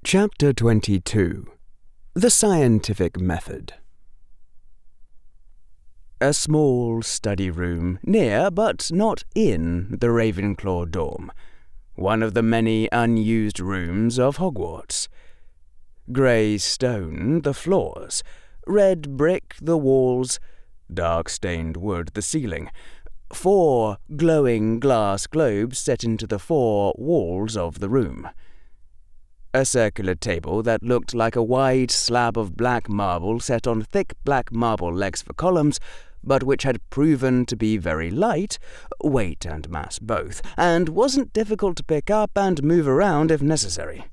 Chapter 22. The Scientific Method. A small study room near, but not in, the Ravenclaw dorm, one of the many unused rooms of Hogwarts. Grey stone the floors, red brick the walls, dark-stained wood the ceiling, 4 glowing glass globes set into the 4 walls of the room. A circular table that looked like a wide slab of black marble set on thick black marble legs for columns, but which had proven to be very light, weight and mass both, and wasn't difficult to pick up and move around if necessary.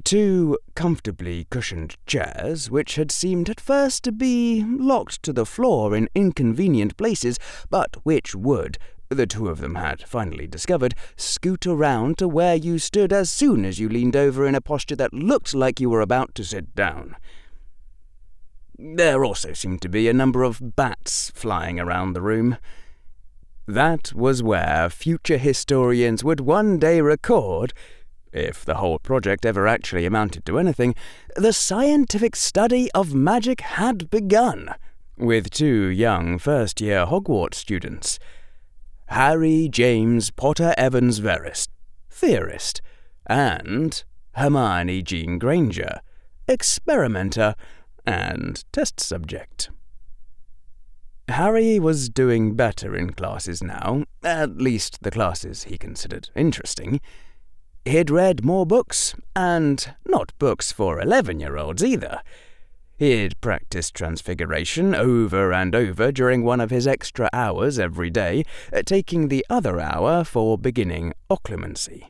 2 comfortably cushioned chairs, which had seemed at first to be locked to the floor in inconvenient places, but which would, the 2 of them had finally discovered, scoot around to where you stood as soon as you leaned over in a posture that looked like you were about to sit down. There also seemed to be a number of bats flying around the room. That was where future historians would one day record, if the whole project ever actually amounted to anything, the scientific study of magic had begun, with 2 young first-year Hogwarts students. Harry James Potter Evans Verist, theorist, and Hermione Jean Granger, experimenter and test subject. Harry was doing better in classes now, at least the classes he considered interesting. He'd read more books, and not books for 11-year-olds either. He'd practiced Transfiguration over and over during one of his extra hours every day, taking the other hour for beginning occlumency.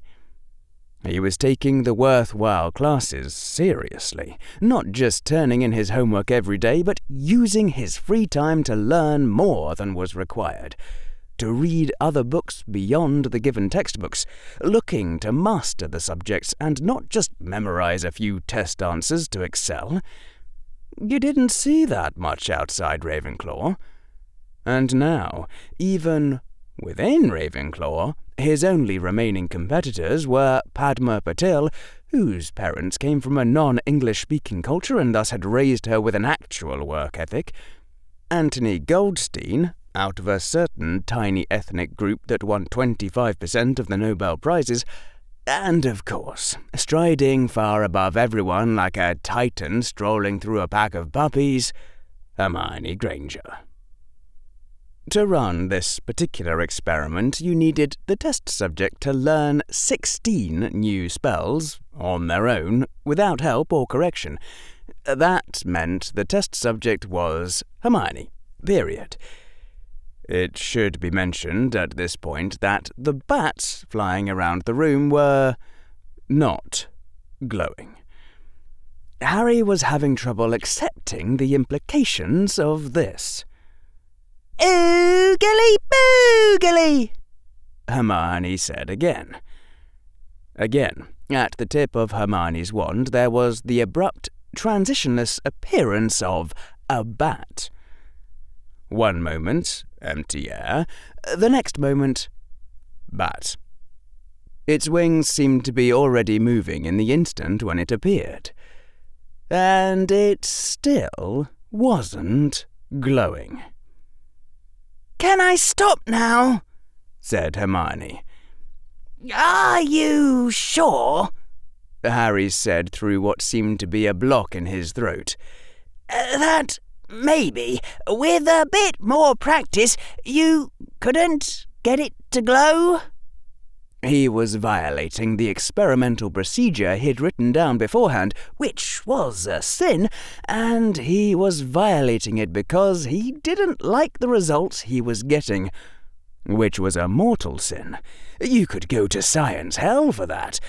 He was taking the worthwhile classes seriously, not just turning in his homework every day, but using his free time to learn more than was required, to read other books beyond the given textbooks, looking to master the subjects and not just memorize a few test answers to excel. You didn't see that much outside Ravenclaw. And now, even within Ravenclaw, his only remaining competitors were Padma Patil, whose parents came from a non-English-speaking culture and thus had raised her with an actual work ethic, Anthony Goldstein, out of a certain tiny ethnic group that won 25% of the Nobel Prizes, and, of course, striding far above everyone like a titan strolling through a pack of puppies, Hermione Granger. To run this particular experiment, you needed the test subject to learn 16 new spells, on their own, without help or correction. That meant the test subject was Hermione, period. It should be mentioned at this point that the bats flying around the room were not glowing. Harry was having trouble accepting the implications of this. "Oogly boogly," Hermione said again. Again, at the tip of Hermione's wand there was the abrupt, transitionless appearance of a bat. One moment, empty air. The next moment, bat. Its wings seemed to be already moving in the instant when it appeared. And it still wasn't glowing. "Can I stop now?" said Hermione. "Are you sure?" Harry said through what seemed to be a block in his throat. "That maybe, with a bit more practice, you couldn't get it to glow?" He was violating the experimental procedure he'd written down beforehand, which was a sin, and he was violating it because he didn't like the results he was getting, which was a mortal sin. You could go to science hell for that,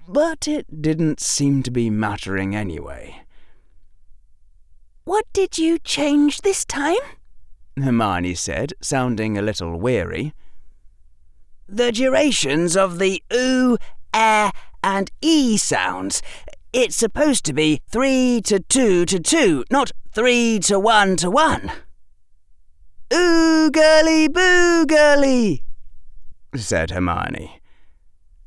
but it didn't seem to be mattering anyway. "What did you change this time?" Hermione said, sounding a little weary. "The durations of the oo, and e sounds. It's supposed to be 3 to 2 to 2, not 3 to 1 to 1. "Oogly boogly," said Hermione.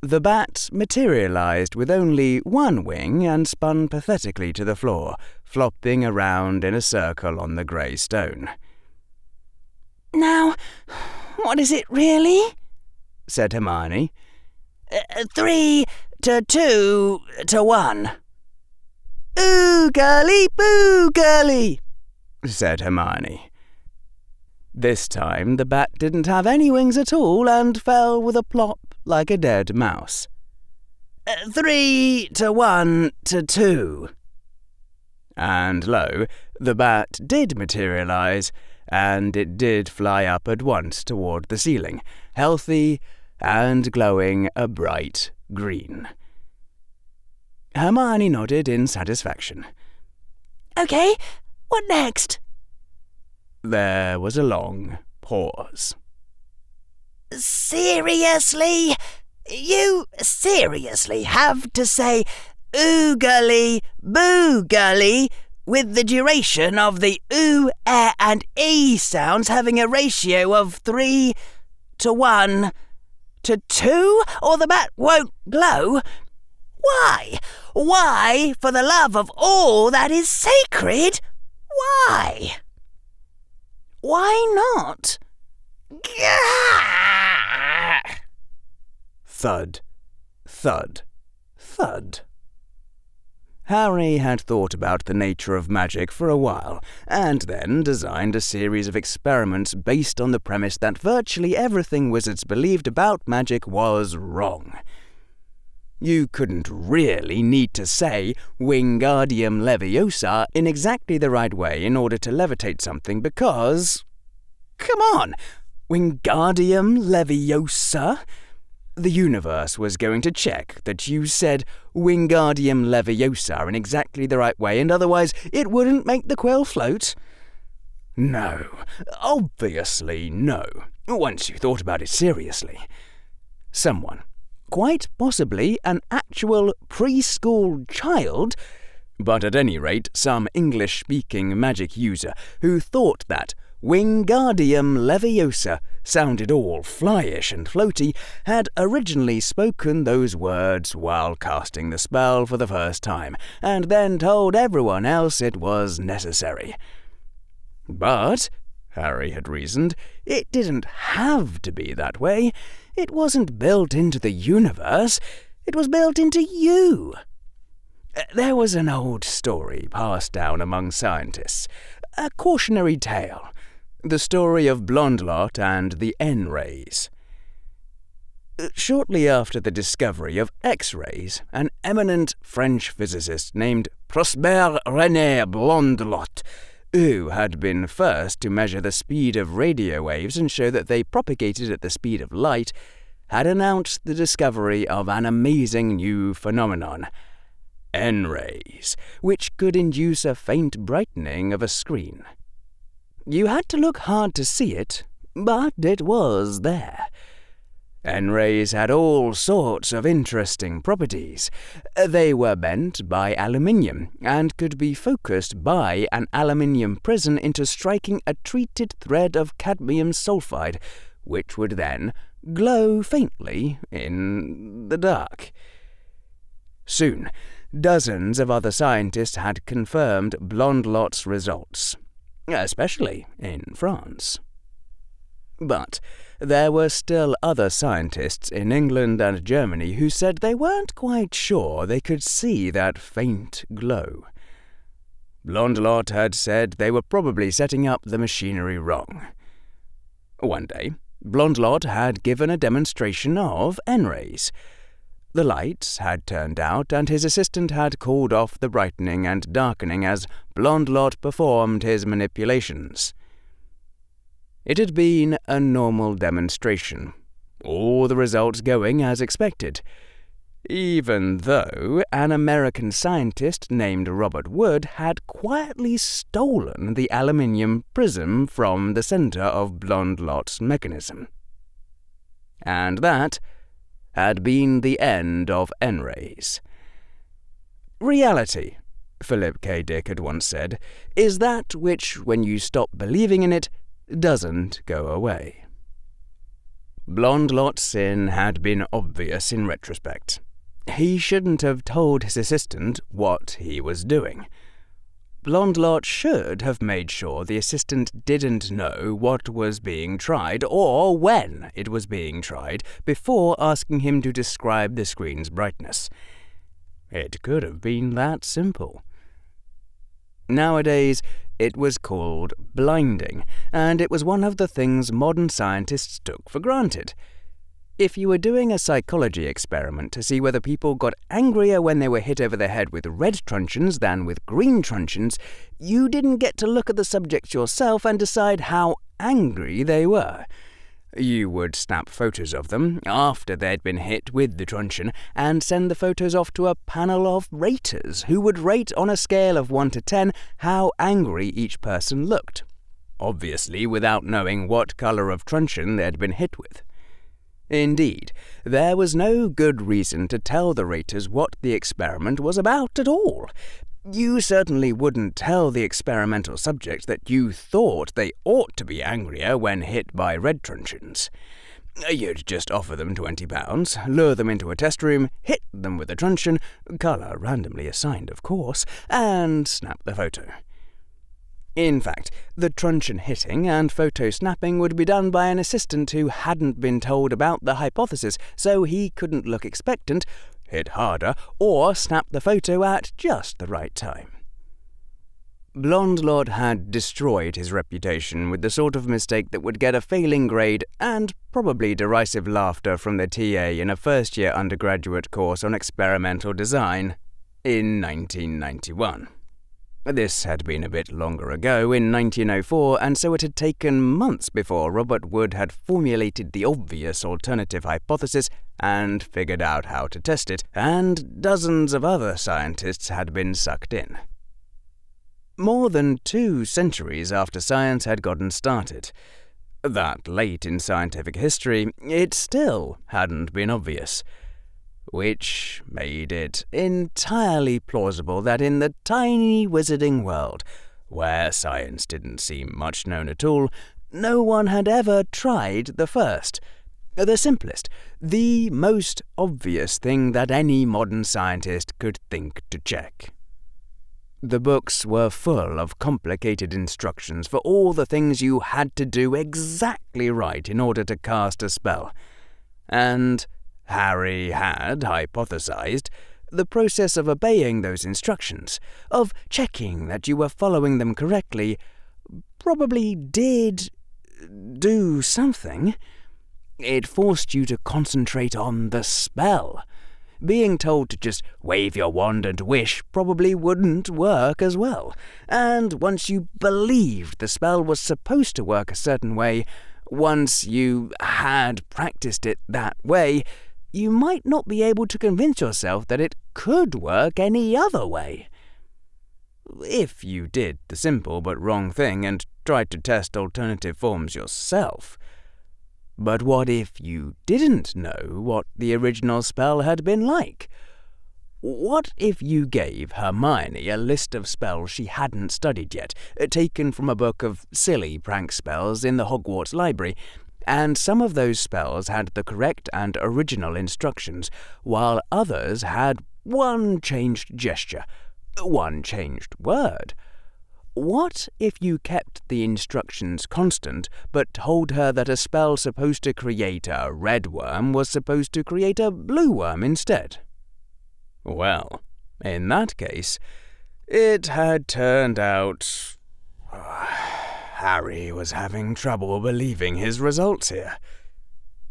The bat materialized with only one wing and spun pathetically to the floor, flopping around in a circle on the grey stone. "Now, what is it really?" said Hermione. 3 to 2 to 1. "Ooh, girly, boo, girly," said Hermione. This time the bat didn't have any wings at all and fell with a plop like a dead mouse. 3 to 1 to 2. And lo, the bat did materialize, and it did fly up at once toward the ceiling, healthy and glowing a bright green. Hermione nodded in satisfaction. "Okay, what next?" There was a long pause. "Seriously? You seriously have to say oogly, boogly with the duration of the oo, and e sounds having a ratio of 3 to 1 to 2, or the bat won't glow? Why? Why, for the love of all that is sacred? Why? Why not?" Thud, thud, thud. Harry had thought about the nature of magic for a while, and then designed a series of experiments based on the premise that virtually everything wizards believed about magic was wrong. You couldn't really need to say Wingardium Leviosa in exactly the right way in order to levitate something because... Come on! Wingardium Leviosa? The universe was going to check that you said Wingardium Leviosa in exactly the right way, and otherwise it wouldn't make the quill float. No, obviously no, once you thought about it seriously. Someone, quite possibly an actual preschool child, but at any rate some English-speaking magic user who thought that Wingardium Leviosa sounded all flyish and floaty, had originally spoken those words while casting the spell for the first time, and then told everyone else it was necessary. But, Harry had reasoned, it didn't have to be that way. It wasn't built into the universe. It was built into you. There was an old story passed down among scientists, a cautionary tale, the story of Blondlot and the N-rays. Shortly after the discovery of X-rays, an eminent French physicist named Prosper René Blondlot, who had been first to measure the speed of radio waves and show that they propagated at the speed of light, had announced the discovery of an amazing new phenomenon, N-rays, which could induce a faint brightening of a screen. You had to look hard to see it, but it was there. N-rays had all sorts of interesting properties. They were bent by aluminium and could be focused by an aluminium prism into striking a treated thread of cadmium sulfide, which would then glow faintly in the dark. Soon, dozens of other scientists had confirmed Blondlot's results, especially in France. But there were still other scientists in England and Germany who said they weren't quite sure they could see that faint glow. Blondlot had said they were probably setting up the machinery wrong. One day, Blondlot had given a demonstration of N-rays. The lights had turned out, and his assistant had called off the brightening and darkening as Blondlot performed his manipulations. It had been a normal demonstration, all the results going as expected, even though an American scientist named Robert Wood had quietly stolen the aluminium prism from the center of Blondlot's mechanism. And that had been the end of N-rays. Reality, Philip K. Dick had once said, is that which, when you stop believing in it, doesn't go away. Blondlot's sin had been obvious in retrospect. He shouldn't have told his assistant what he was doing. Blondlot should have made sure the assistant didn't know what was being tried or when it was being tried before asking him to describe the screen's brightness. It could have been that simple. Nowadays, it was called blinding, and it was one of the things modern scientists took for granted. If you were doing a psychology experiment to see whether people got angrier when they were hit over the head with red truncheons than with green truncheons, you didn't get to look at the subjects yourself and decide how angry they were. You would snap photos of them after they'd been hit with the truncheon and send the photos off to a panel of raters who would rate on a scale of 1 to 10 how angry each person looked, obviously without knowing what colour of truncheon they'd been hit with. Indeed, there was no good reason to tell the raters what the experiment was about at all. You certainly wouldn't tell the experimental subject that you thought they ought to be angrier when hit by red truncheons. You'd just offer them £20, lure them into a test room, hit them with a truncheon, colour randomly assigned of course, and snap the photo. In fact, the truncheon hitting and photo snapping would be done by an assistant who hadn't been told about the hypothesis, so he couldn't look expectant, hit harder, or snap the photo at just the right time. Blondlot had destroyed his reputation with the sort of mistake that would get a failing grade and probably derisive laughter from the TA in a first-year undergraduate course on experimental design in 1991. This had been a bit longer ago, in 1904, and so it had taken months before Robert Wood had formulated the obvious alternative hypothesis and figured out how to test it, and dozens of other scientists had been sucked in. More than 2 centuries after science had gotten started, that late in scientific history, it still hadn't been obvious, which made it entirely plausible that in the tiny wizarding world, where science didn't seem much known at all, no one had ever tried the first, the simplest, the most obvious thing that any modern scientist could think to check. The books were full of complicated instructions for all the things you had to do exactly right in order to cast a spell, and Harry had hypothesized the process of obeying those instructions, of checking that you were following them correctly, probably did do something. It forced you to concentrate on the spell. Being told to just wave your wand and wish probably wouldn't work as well, and once you believed the spell was supposed to work a certain way, once you had practiced it that way, you might not be able to convince yourself that it could work any other way. If you did the simple but wrong thing and tried to test alternative forms yourself. But what if you didn't know what the original spell had been like? What if you gave Hermione a list of spells she hadn't studied yet, taken from a book of silly prank spells in the Hogwarts library, and some of those spells had the correct and original instructions, while others had one changed gesture, one changed word? What if you kept the instructions constant, but told her that a spell supposed to create a red worm was supposed to create a blue worm instead? Well, in that case, it had turned out Harry was having trouble believing his results here.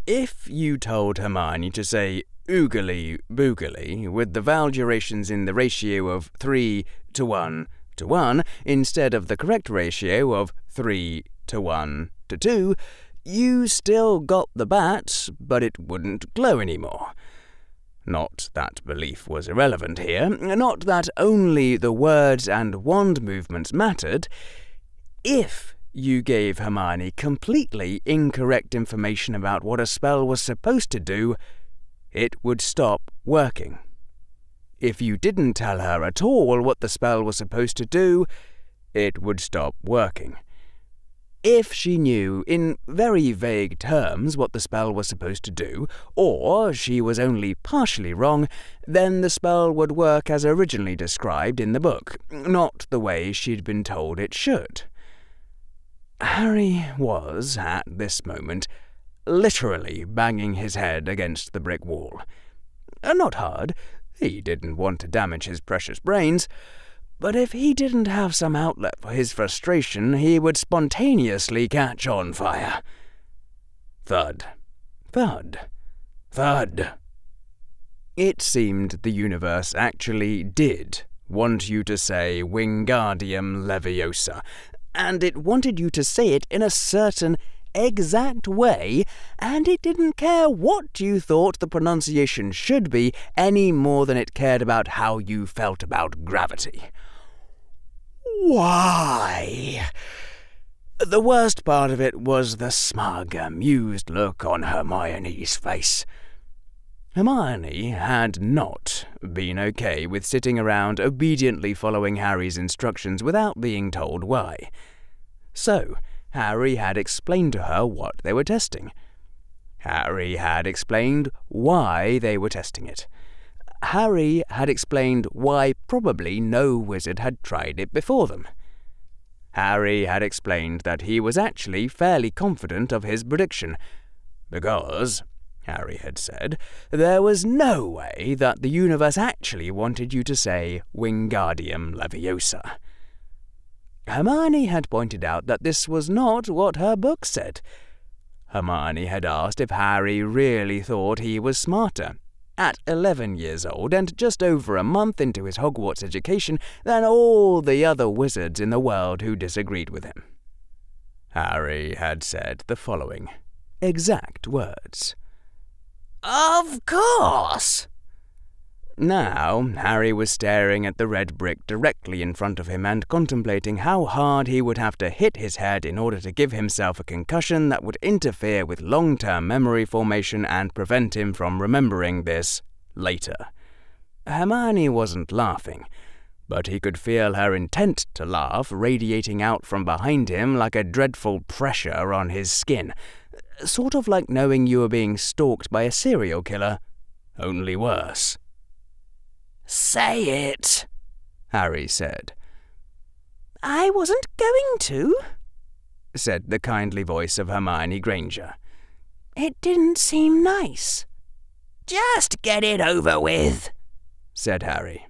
If you told Hermione to say oogly boogly with the vowel durations in the ratio of 3 to 1 to 1 instead of the correct ratio of 3 to 1 to 2, you still got the bat, but it wouldn't glow anymore. Not that belief was irrelevant here, not that only the words and wand movements mattered. If you gave Hermione completely incorrect information about what a spell was supposed to do, it would stop working. If you didn't tell her at all what the spell was supposed to do, it would stop working. If she knew in very vague terms what the spell was supposed to do, or she was only partially wrong, then the spell would work as originally described in the book, not the way she'd been told it should. Harry was, at this moment, literally banging his head against the brick wall. Not hard. He didn't want to damage his precious brains. But if he didn't have some outlet for his frustration, he would spontaneously catch on fire. Thud. Thud. Thud. It seemed the universe actually did want you to say Wingardium Leviosa, and it wanted you to say it in a certain exact way, and it didn't care what you thought the pronunciation should be any more than it cared about how you felt about gravity. Why? The worst part of it was the smug, amused look on Hermione's face. Hermione had not been okay with sitting around obediently following Harry's instructions without being told why. So, Harry had explained to her what they were testing. Harry had explained why they were testing it. Harry had explained why probably no wizard had tried it before them. Harry had explained that he was actually fairly confident of his prediction, because, Harry had said, there was no way that the universe actually wanted you to say Wingardium Leviosa. Hermione had pointed out that this was not what her book said. Hermione had asked if Harry really thought he was smarter, at 11 years old and just over a month into his Hogwarts education, than all the other wizards in the world who disagreed with him. Harry had said the following exact words. Of course! Now, Harry was staring at the red brick directly in front of him and contemplating how hard he would have to hit his head in order to give himself a concussion that would interfere with long-term memory formation and prevent him from remembering this later. Hermione wasn't laughing, but he could feel her intent to laugh radiating out from behind him like a dreadful pressure on his skin, sort of like knowing you were being stalked by a serial killer, only worse. Say it, Harry said. I wasn't going to, said the kindly voice of Hermione Granger. It didn't seem nice. Just get it over with, said Harry.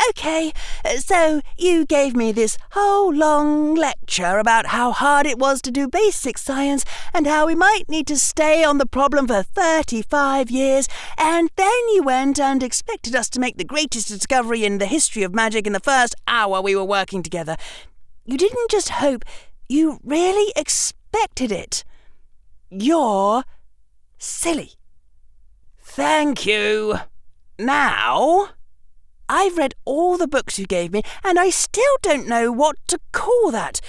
Okay, so you gave me this whole long lecture about how hard it was to do basic science and how we might need to stay on the problem for 35 years, and then you went and expected us to make the greatest discovery in the history of magic in the first hour we were working together. You didn't just hope, you really expected it. You're silly. Thank you. Now, I've read all the books you gave me, and I still don't know what to call that.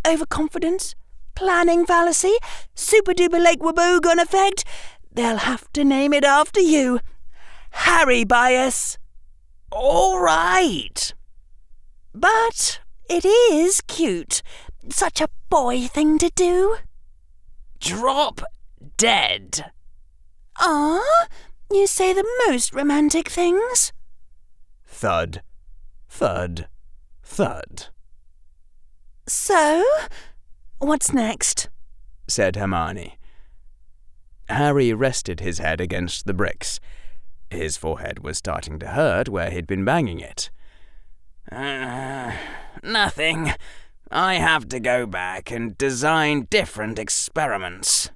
Overconfidence? Planning fallacy? Super-duper Lake Waboogon effect? They'll have to name it after you. Harry bias. All right. But it is cute. Such a boy thing to do. Drop dead. Ah, you say the most romantic things. Thud, thud, thud. So, what's next? Said Hermione. Harry rested his head against the bricks. His forehead was starting to hurt where he'd been banging it. Nothing. I have to go back and design different experiments.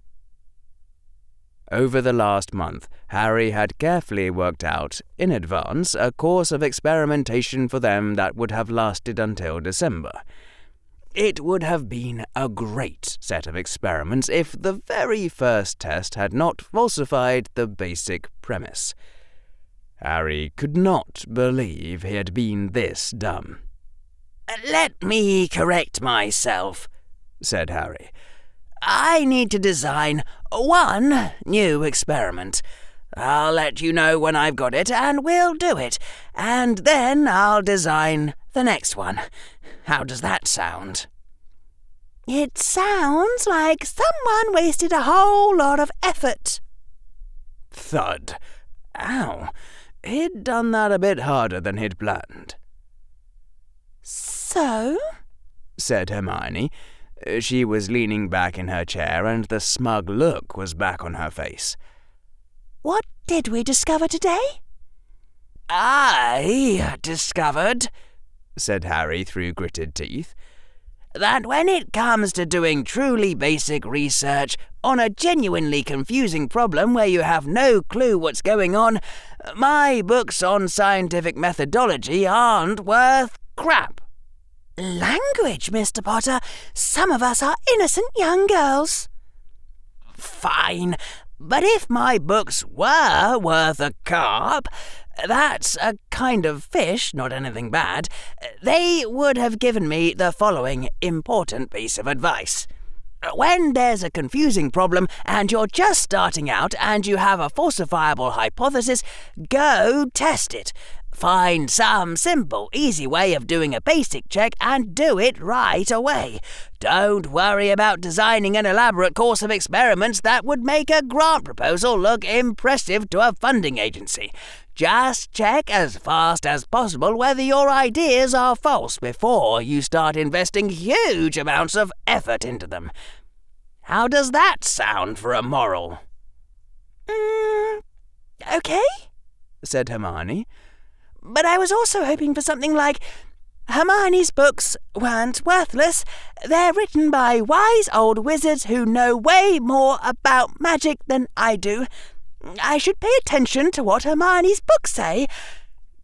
Over the last month, Harry had carefully worked out, in advance, a course of experimentation for them that would have lasted until December. It would have been a great set of experiments if the very first test had not falsified the basic premise. Harry could not believe he had been this dumb. Let me correct myself, said Harry. I need to design one new experiment. I'll let you know when I've got it, and we'll do it. And then I'll design the next one. How does that sound? It sounds like someone wasted a whole lot of effort. Thud. Ow. He'd done that a bit harder than he'd planned. So? Said Hermione. She was leaning back in her chair and the smug look was back on her face. What did we discover today? I discovered, said Harry through gritted teeth, that when it comes to doing truly basic research on a genuinely confusing problem where you have no clue what's going on, my books on scientific methodology aren't worth crap. Language, Mr. Potter. Some of us are innocent young girls. Fine, but if my books were worth a carp, that's a kind of fish, not anything bad, they would have given me the following important piece of advice. When there's a confusing problem and you're just starting out and you have a falsifiable hypothesis, go test it. Find some simple, easy way of doing a basic check and do it right away. Don't worry about designing an elaborate course of experiments that would make a grant proposal look impressive to a funding agency. Just check as fast as possible whether your ideas are false before you start investing huge amounts of effort into them. How does that sound for a moral? Okay, said Hermione. But I was also hoping for something like, Hermione's books weren't worthless. They're written by wise old wizards who know way more about magic than I do. I should pay attention to what Hermione's books say.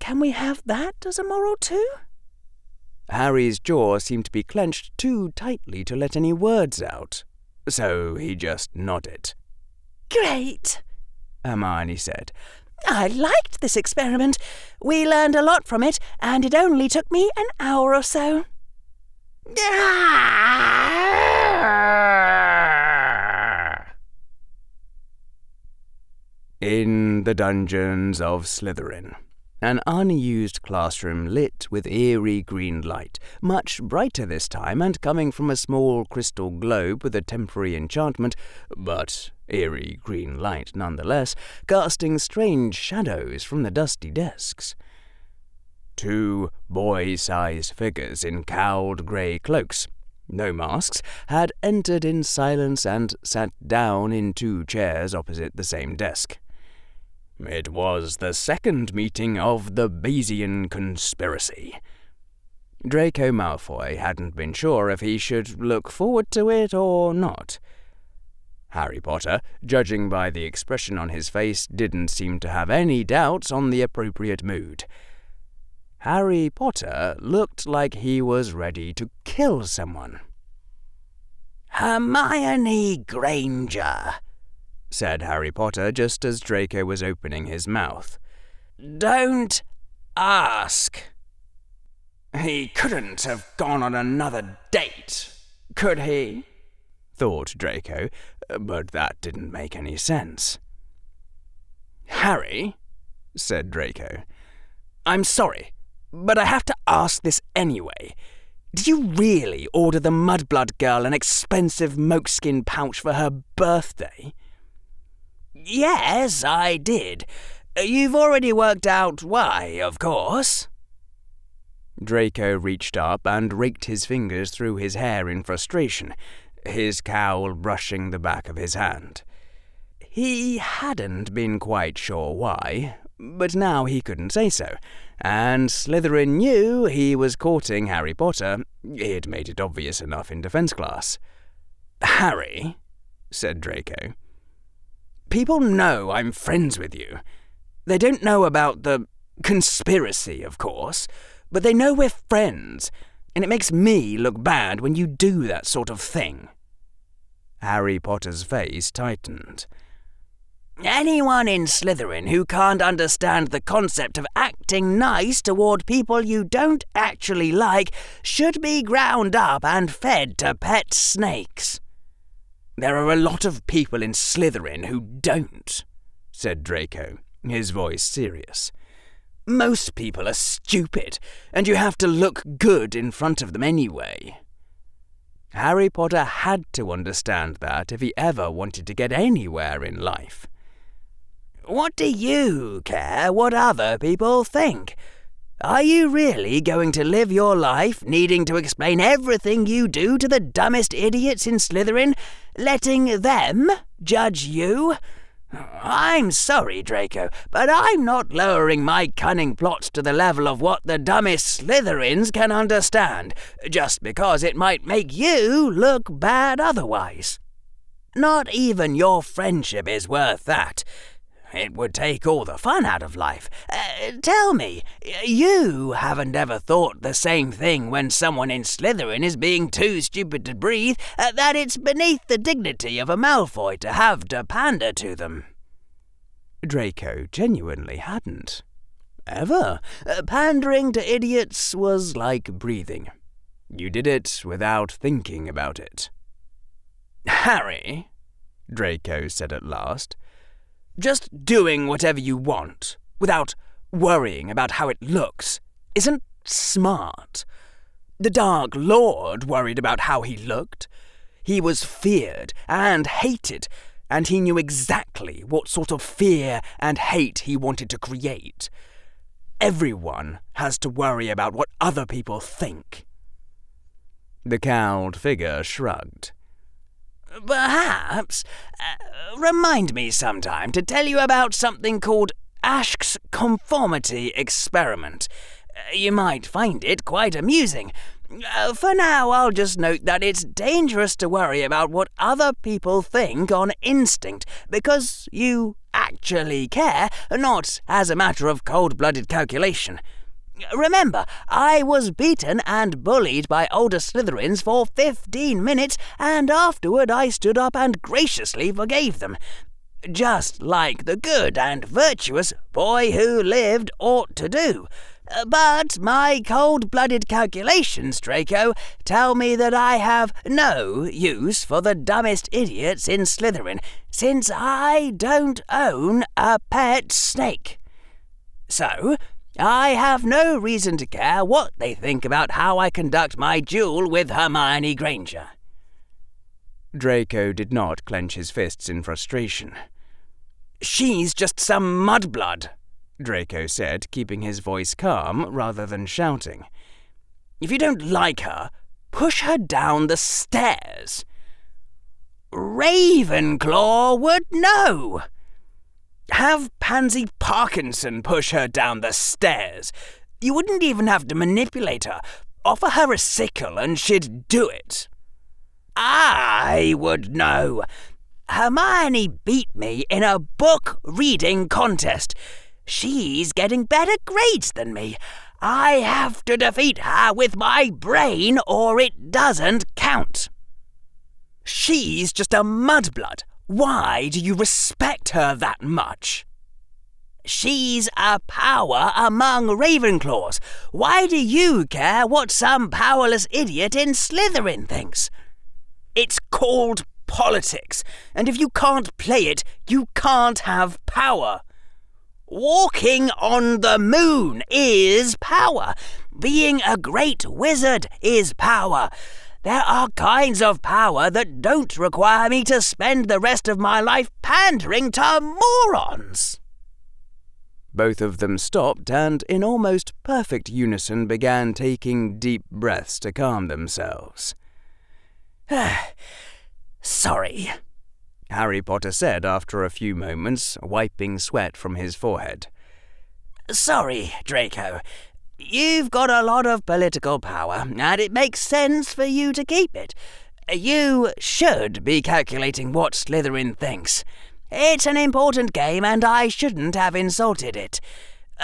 Can we have that as a moral too? Harry's jaw seemed to be clenched too tightly to let any words out, so he just nodded. Great, Hermione said. I liked this experiment. We learned a lot from it, and it only took me an hour or so. In the dungeons of Slytherin, an unused classroom lit with eerie green light, much brighter this time and coming from a small crystal globe with a temporary enchantment, but eerie green light nonetheless, casting strange shadows from the dusty desks. 2 boy-sized figures in cowled grey cloaks, no masks, had entered in silence and sat down in 2 chairs opposite the same desk. It was the second meeting of the Bayesian conspiracy. Draco Malfoy hadn't been sure if he should look forward to it or not. Harry Potter, judging by the expression on his face, didn't seem to have any doubts on the appropriate mood. Harry Potter looked like he was ready to kill someone. Hermione Granger, said Harry Potter just as Draco was opening his mouth. Don't ask. He couldn't have gone on another date, could he? Thought Draco, but that didn't make any sense. Harry, said Draco, I'm sorry, but I have to ask this anyway. Did you really order the Mudblood girl an expensive mokeskin pouch for her birthday? Yes, I did. You've already worked out why, of course. Draco reached up and raked his fingers through his hair in frustration, his cowl brushing the back of his hand. He hadn't been quite sure why, but now he couldn't say so, and Slytherin knew he was courting Harry Potter. He'd made it obvious enough in defense class. Harry, said Draco, people know I'm friends with you. They don't know about the conspiracy, of course, but they know we're friends, and it makes me look bad when you do that sort of thing. Harry Potter's face tightened. Anyone in Slytherin who can't understand the concept of acting nice toward people you don't actually like should be ground up and fed to pet snakes. There are a lot of people in Slytherin who don't, said Draco, his voice serious. Most people are stupid, and you have to look good in front of them anyway. Harry Potter had to understand that if he ever wanted to get anywhere in life. What do you care what other people think? Are you really going to live your life needing to explain everything you do to the dumbest idiots in Slytherin, letting them judge you? I'm sorry, Draco, but I'm not lowering my cunning plots to the level of what the dumbest Slytherins can understand, just because it might make you look bad otherwise. Not even your friendship is worth that. It would take all the fun out of life. Tell me, you haven't ever thought the same thing when someone in Slytherin is being too stupid to breathe, that it's beneath the dignity of a Malfoy to have to pander to them? Draco genuinely hadn't. Ever. Pandering to idiots was like breathing. You did it without thinking about it. Harry, Draco said at last, just doing whatever you want, without worrying about how it looks, isn't smart. The Dark Lord worried about how he looked. He was feared and hated, and he knew exactly what sort of fear and hate he wanted to create. Everyone has to worry about what other people think. The cowled figure shrugged. Perhaps. Remind me sometime to tell you about something called Ashk's conformity experiment. You might find it quite amusing. For now, I'll just note that it's dangerous to worry about what other people think on instinct, because you actually care, not as a matter of cold-blooded calculation. Remember, I was beaten and bullied by older Slytherins for 15 minutes, and afterward I stood up and graciously forgave them. Just like the good and virtuous boy who lived ought to do. But my cold-blooded calculations, Draco, tell me that I have no use for the dumbest idiots in Slytherin, since I don't own a pet snake. So I have no reason to care what they think about how I conduct my duel with Hermione Granger. Draco did not clench his fists in frustration. She's just some mudblood, Draco said, keeping his voice calm rather than shouting. If you don't like her, push her down the stairs. Ravenclaw would know. Have Pansy Parkinson push her down the stairs. You wouldn't even have to manipulate her. Offer her a sickle and she'd do it. I would know. Hermione beat me in a book reading contest. She's getting better grades than me. I have to defeat her with my brain or it doesn't count. She's just a mudblood. Why do you respect her that much? She's a power among Ravenclaws. Why do you care what some powerless idiot in Slytherin thinks? It's called politics, and if you can't play it, you can't have power. Walking on the moon is power. Being a great wizard is power. There are kinds of power that don't require me to spend the rest of my life pandering to morons. Both of them stopped and, in almost perfect unison, began taking deep breaths to calm themselves. Sorry, Harry Potter said after a few moments, wiping sweat from his forehead. Sorry, Draco. You've got a lot of political power, and it makes sense for you to keep it. You should be calculating what Slytherin thinks. It's an important game, and I shouldn't have insulted it.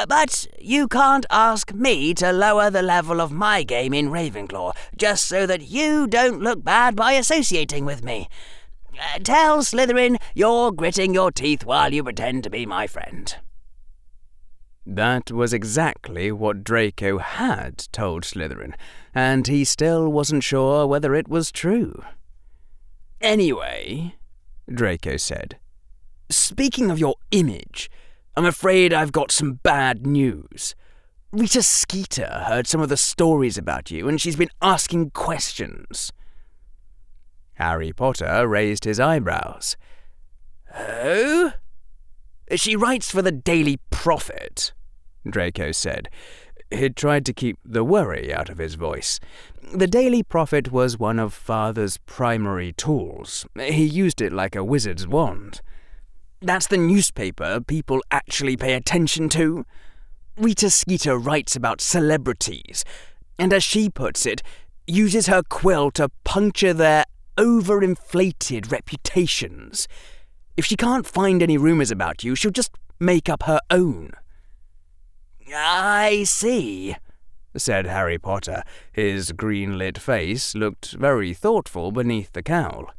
But you can't ask me to lower the level of my game in Ravenclaw, just so that you don't look bad by associating with me. Tell Slytherin you're gritting your teeth while you pretend to be my friend. That was exactly what Draco had told Slytherin, and he still wasn't sure whether it was true. Anyway, Draco said, speaking of your image, I'm afraid I've got some bad news. Rita Skeeter heard some of the stories about you, and she's been asking questions. Harry Potter raised his eyebrows. Oh? She writes for the Daily Prophet, Draco said. He'd tried to keep the worry out of his voice. The Daily Prophet was one of Father's primary tools. He used it like a wizard's wand. That's the newspaper people actually pay attention to? Rita Skeeter writes about celebrities, and as she puts it, uses her quill to puncture their overinflated reputations. If she can't find any rumours about you, she'll just make up her own. I see, said Harry Potter. His green-lit face looked very thoughtful beneath the cowl.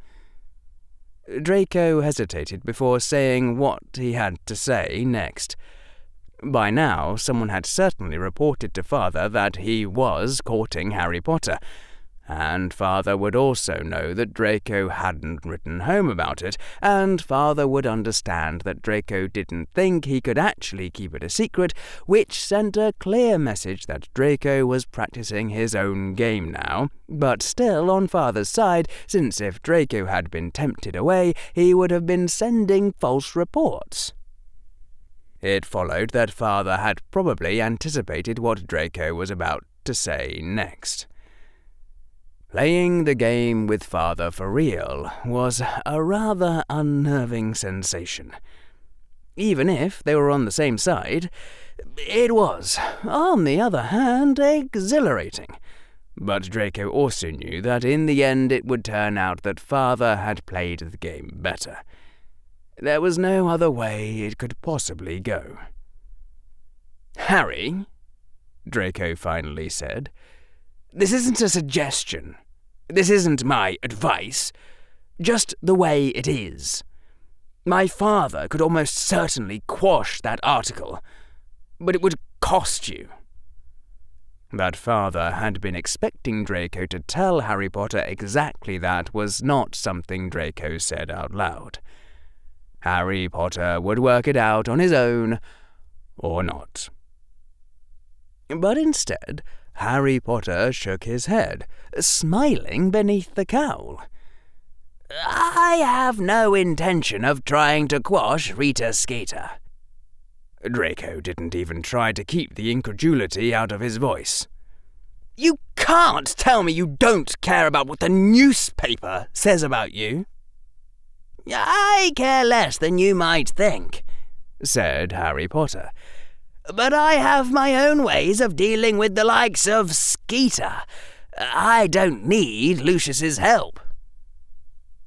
Draco hesitated before saying what he had to say next. By now, someone had certainly reported to Father that he was courting Harry Potter, and Father would also know that Draco hadn't written home about it, and Father would understand that Draco didn't think he could actually keep it a secret, which sent a clear message that Draco was practicing his own game now, but still on Father's side, since if Draco had been tempted away, he would have been sending false reports. It followed that Father had probably anticipated what Draco was about to say next. Playing the game with Father for real was a rather unnerving sensation. Even if they were on the same side, it was, on the other hand, exhilarating. But Draco also knew that in the end it would turn out that Father had played the game better. There was no other way it could possibly go. "Harry," Draco finally said, "this isn't a suggestion. This isn't my advice. Just the way it is. My father could almost certainly quash that article, but it would cost you." That Father had been expecting Draco to tell Harry Potter exactly that was not something Draco said out loud. Harry Potter would work it out on his own, or not. But instead, Harry Potter shook his head, smiling beneath the cowl. "I have no intention of trying to quash Rita Skeeter." Draco didn't even try to keep the incredulity out of his voice. "You can't tell me you don't care about what the newspaper says about you." "I care less than you might think," said Harry Potter. "But I have my own ways of dealing with the likes of Skeeter. I don't need Lucius's help."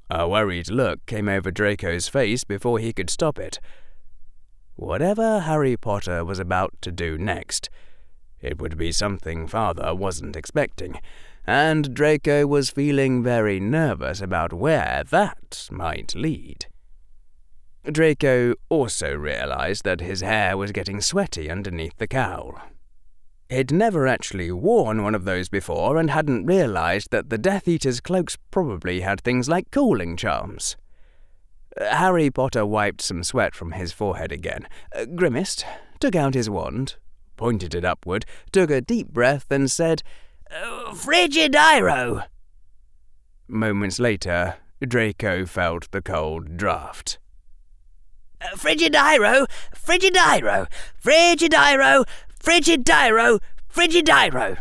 A worried look came over Draco's face before he could stop it. Whatever Harry Potter was about to do next, it would be something Father wasn't expecting, and Draco was feeling very nervous about where that might lead. Draco also realized that his hair was getting sweaty underneath the cowl. He'd never actually worn one of those before and hadn't realized that the Death Eater's cloaks probably had things like cooling charms. Harry Potter wiped some sweat from his forehead again, grimaced, took out his wand, pointed it upward, took a deep breath and said, "Frigidiro!" Moments later, Draco felt the cold draft. "Frigidiro! Frigidiro! Frigidiro! Frigidiro! Frigidiro!"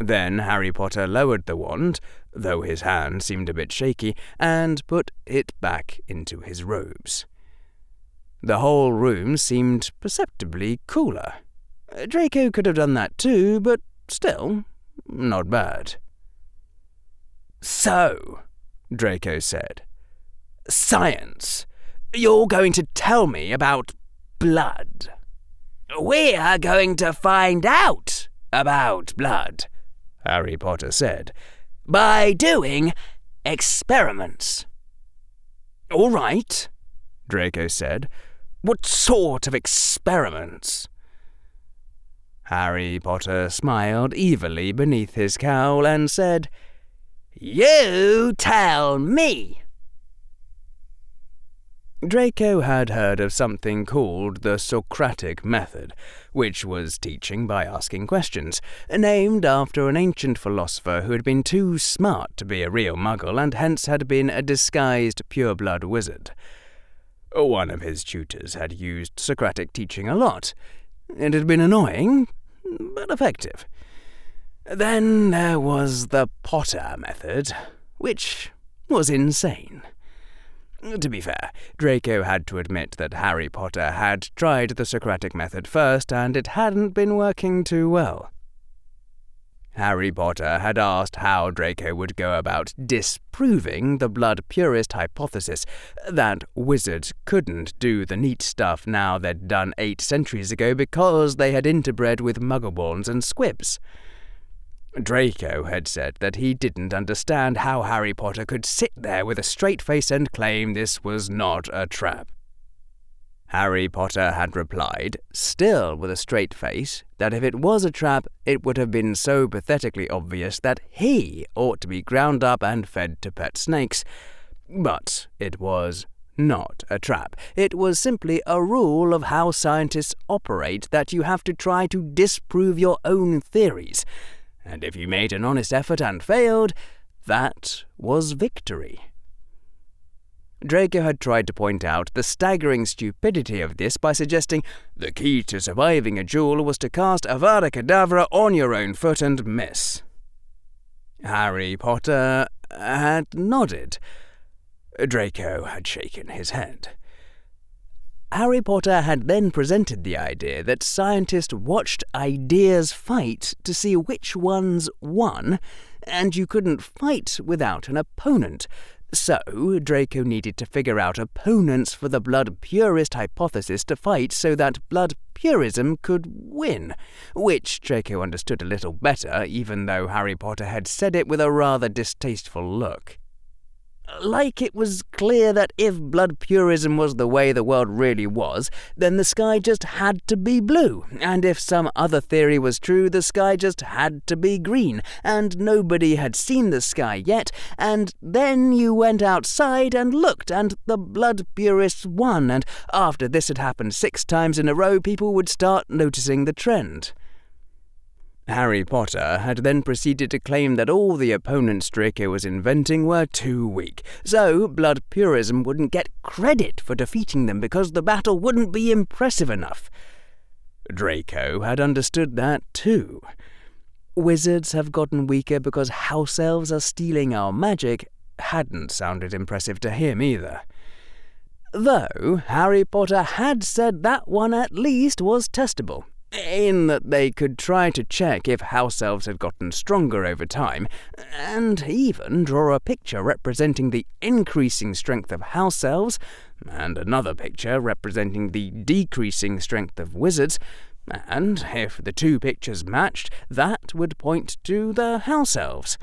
Then Harry Potter lowered the wand, though his hand seemed a bit shaky, and put it back into his robes. The whole room seemed perceptibly cooler. Draco could have done that too, but still, not bad. "So," Draco said, "science. You're going to tell me about blood." "We are going to find out about blood," Harry Potter said, "by doing experiments." "All right," Draco said. "What sort of experiments?" Harry Potter smiled evilly beneath his cowl and said, "You tell me." Draco had heard of something called the Socratic method, which was teaching by asking questions, named after an ancient philosopher who had been too smart to be a real muggle and hence had been a disguised pureblood wizard. One of his tutors had used Socratic teaching a lot. It had been annoying, but effective. Then there was the Potter method, which was insane. To be fair, Draco had to admit that Harry Potter had tried the Socratic method first, and it hadn't been working too well. Harry Potter had asked how Draco would go about disproving the blood purist hypothesis that wizards couldn't do the neat stuff now they'd done 8 centuries ago because they had interbred with muggleborns and squibs. Draco had said that he didn't understand how Harry Potter could sit there with a straight face and claim this was not a trap. Harry Potter had replied, still with a straight face, that if it was a trap, it would have been so pathetically obvious that he ought to be ground up and fed to pet snakes. But it was not a trap. It was simply a rule of how scientists operate that you have to try to disprove your own theories. And if you made an honest effort and failed, that was victory. Draco had tried to point out the staggering stupidity of this by suggesting the key to surviving a duel was to cast Avada Kedavra on your own foot and miss. Harry Potter had nodded. Draco had shaken his head. Harry Potter had then presented the idea that scientists watched ideas fight to see which ones won, and you couldn't fight without an opponent. So Draco needed to figure out opponents for the blood purist hypothesis to fight so that blood purism could win, which Draco understood a little better, even though Harry Potter had said it with a rather distasteful look. Like it was clear that if blood purism was the way the world really was, then the sky just had to be blue, and if some other theory was true, the sky just had to be green, and nobody had seen the sky yet, and then you went outside and looked, and the blood purists won, and after this had happened 6 times in a row, people would start noticing the trend. Harry Potter had then proceeded to claim that all the opponents Draco was inventing were too weak, so blood purism wouldn't get credit for defeating them because the battle wouldn't be impressive enough. Draco had understood that too. Wizards have gotten weaker because house elves are stealing our magic hadn't sounded impressive to him either. Though Harry Potter had said that one at least was testable, in that they could try to check if house elves had gotten stronger over time, and even draw a picture representing the increasing strength of house elves, and another picture representing the decreasing strength of wizards, and if the 2 pictures matched, that would point to the house elves.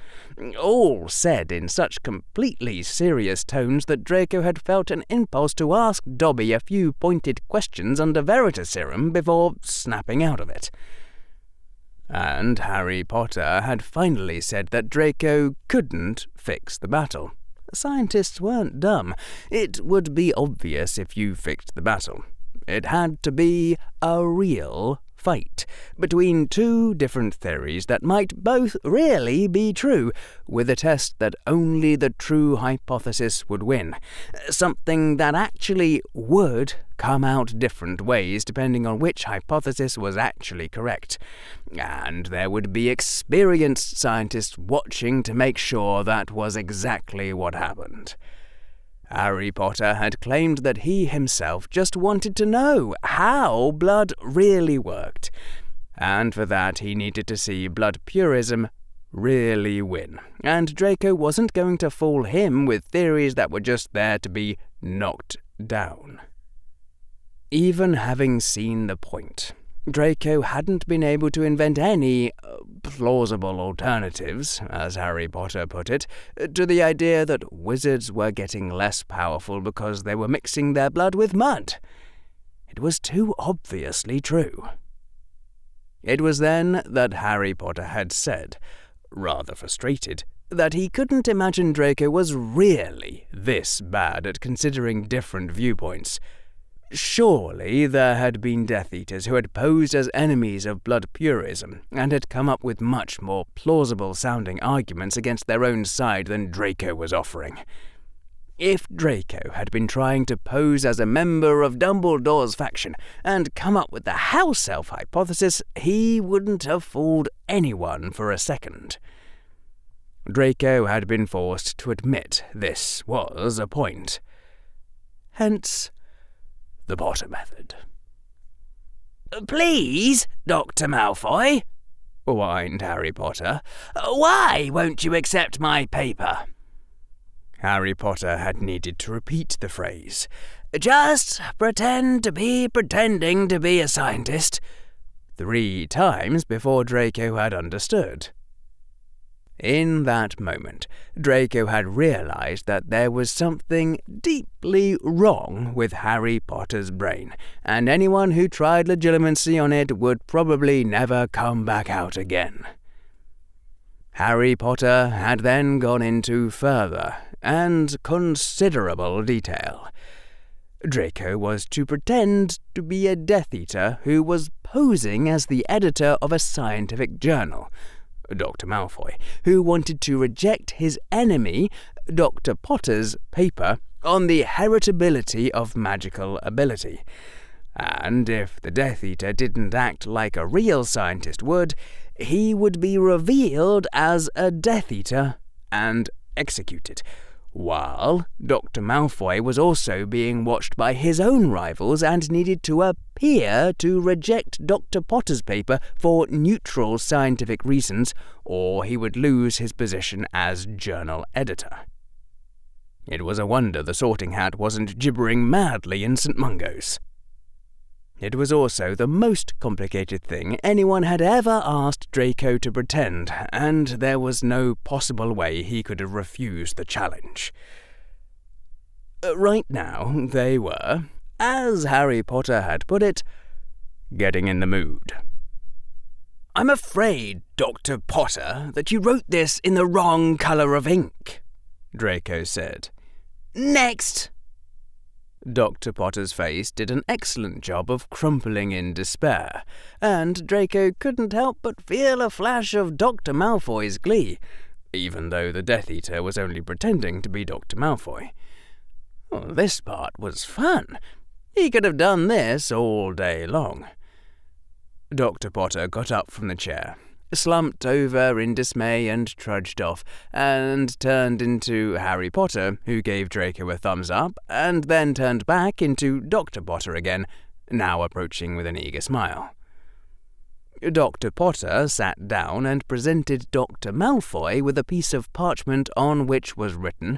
All said in such completely serious tones that Draco had felt an impulse to ask Dobby a few pointed questions under Veritaserum before snapping out of it. And Harry Potter had finally said that Draco couldn't fix the battle. Scientists weren't dumb. It would be obvious if you fixed the battle. It had to be a real fight between 2 different theories that might both really be true, with a test that only the true hypothesis would win. Something that actually would come out different ways depending on which hypothesis was actually correct. And there would be experienced scientists watching to make sure that was exactly what happened. Harry Potter had claimed that he himself just wanted to know how blood really worked, and for that he needed to see blood purism really win, and Draco wasn't going to fool him with theories that were just there to be knocked down. Even having seen the point, Draco hadn't been able to invent any plausible alternatives, as Harry Potter put it, to the idea that wizards were getting less powerful because they were mixing their blood with mud. It was too obviously true. It was then that Harry Potter had said, rather frustrated, that he couldn't imagine Draco was really this bad at considering different viewpoints. Surely there had been Death Eaters who had posed as enemies of blood purism and had come up with much more plausible-sounding arguments against their own side than Draco was offering. If Draco had been trying to pose as a member of Dumbledore's faction and come up with the house elf hypothesis, he wouldn't have fooled anyone for a second. Draco had been forced to admit this was a point. Hence, the Potter method. "Please, Dr. Malfoy," whined Harry Potter. "Why won't you accept my paper?" Harry Potter had needed to repeat the phrase, "Just pretend to be pretending to be a scientist," 3 times before Draco had understood. In that moment, Draco had realized that there was something deeply wrong with Harry Potter's brain, and anyone who tried legitimacy on it would probably never come back out again. Harry Potter had then gone into further and considerable detail. Draco was to pretend to be a Death Eater who was posing as the editor of a scientific journal, Dr. Malfoy, who wanted to reject his enemy, Dr. Potter's paper on the heritability of magical ability. And if the Death Eater didn't act like a real scientist would, he would be revealed as a Death Eater and executed, while Dr. Malfoy was also being watched by his own rivals and needed to appear to reject Dr. Potter's paper for neutral scientific reasons, or he would lose his position as journal editor. It was a wonder the Sorting Hat wasn't gibbering madly in St. Mungo's. It was also the most complicated thing anyone had ever asked Draco to pretend, and there was no possible way he could have refused the challenge. Right now, they were, as Harry Potter had put it, getting in the mood. "I'm afraid, Dr. Potter, that you wrote this in the wrong colour of ink," Draco said. "Next!" Dr. Potter's face did an excellent job of crumpling in despair, and Draco couldn't help but feel a flash of Dr. Malfoy's glee, even though the Death Eater was only pretending to be Dr. Malfoy. Well, this part was fun. He could have done this all day long. Dr. Potter got up from the chair, slumped over in dismay and trudged off, and turned into Harry Potter, who gave Draco a thumbs up, and then turned back into Dr. Potter again, now approaching with an eager smile. Dr. Potter sat down and presented Dr. Malfoy with a piece of parchment on which was written,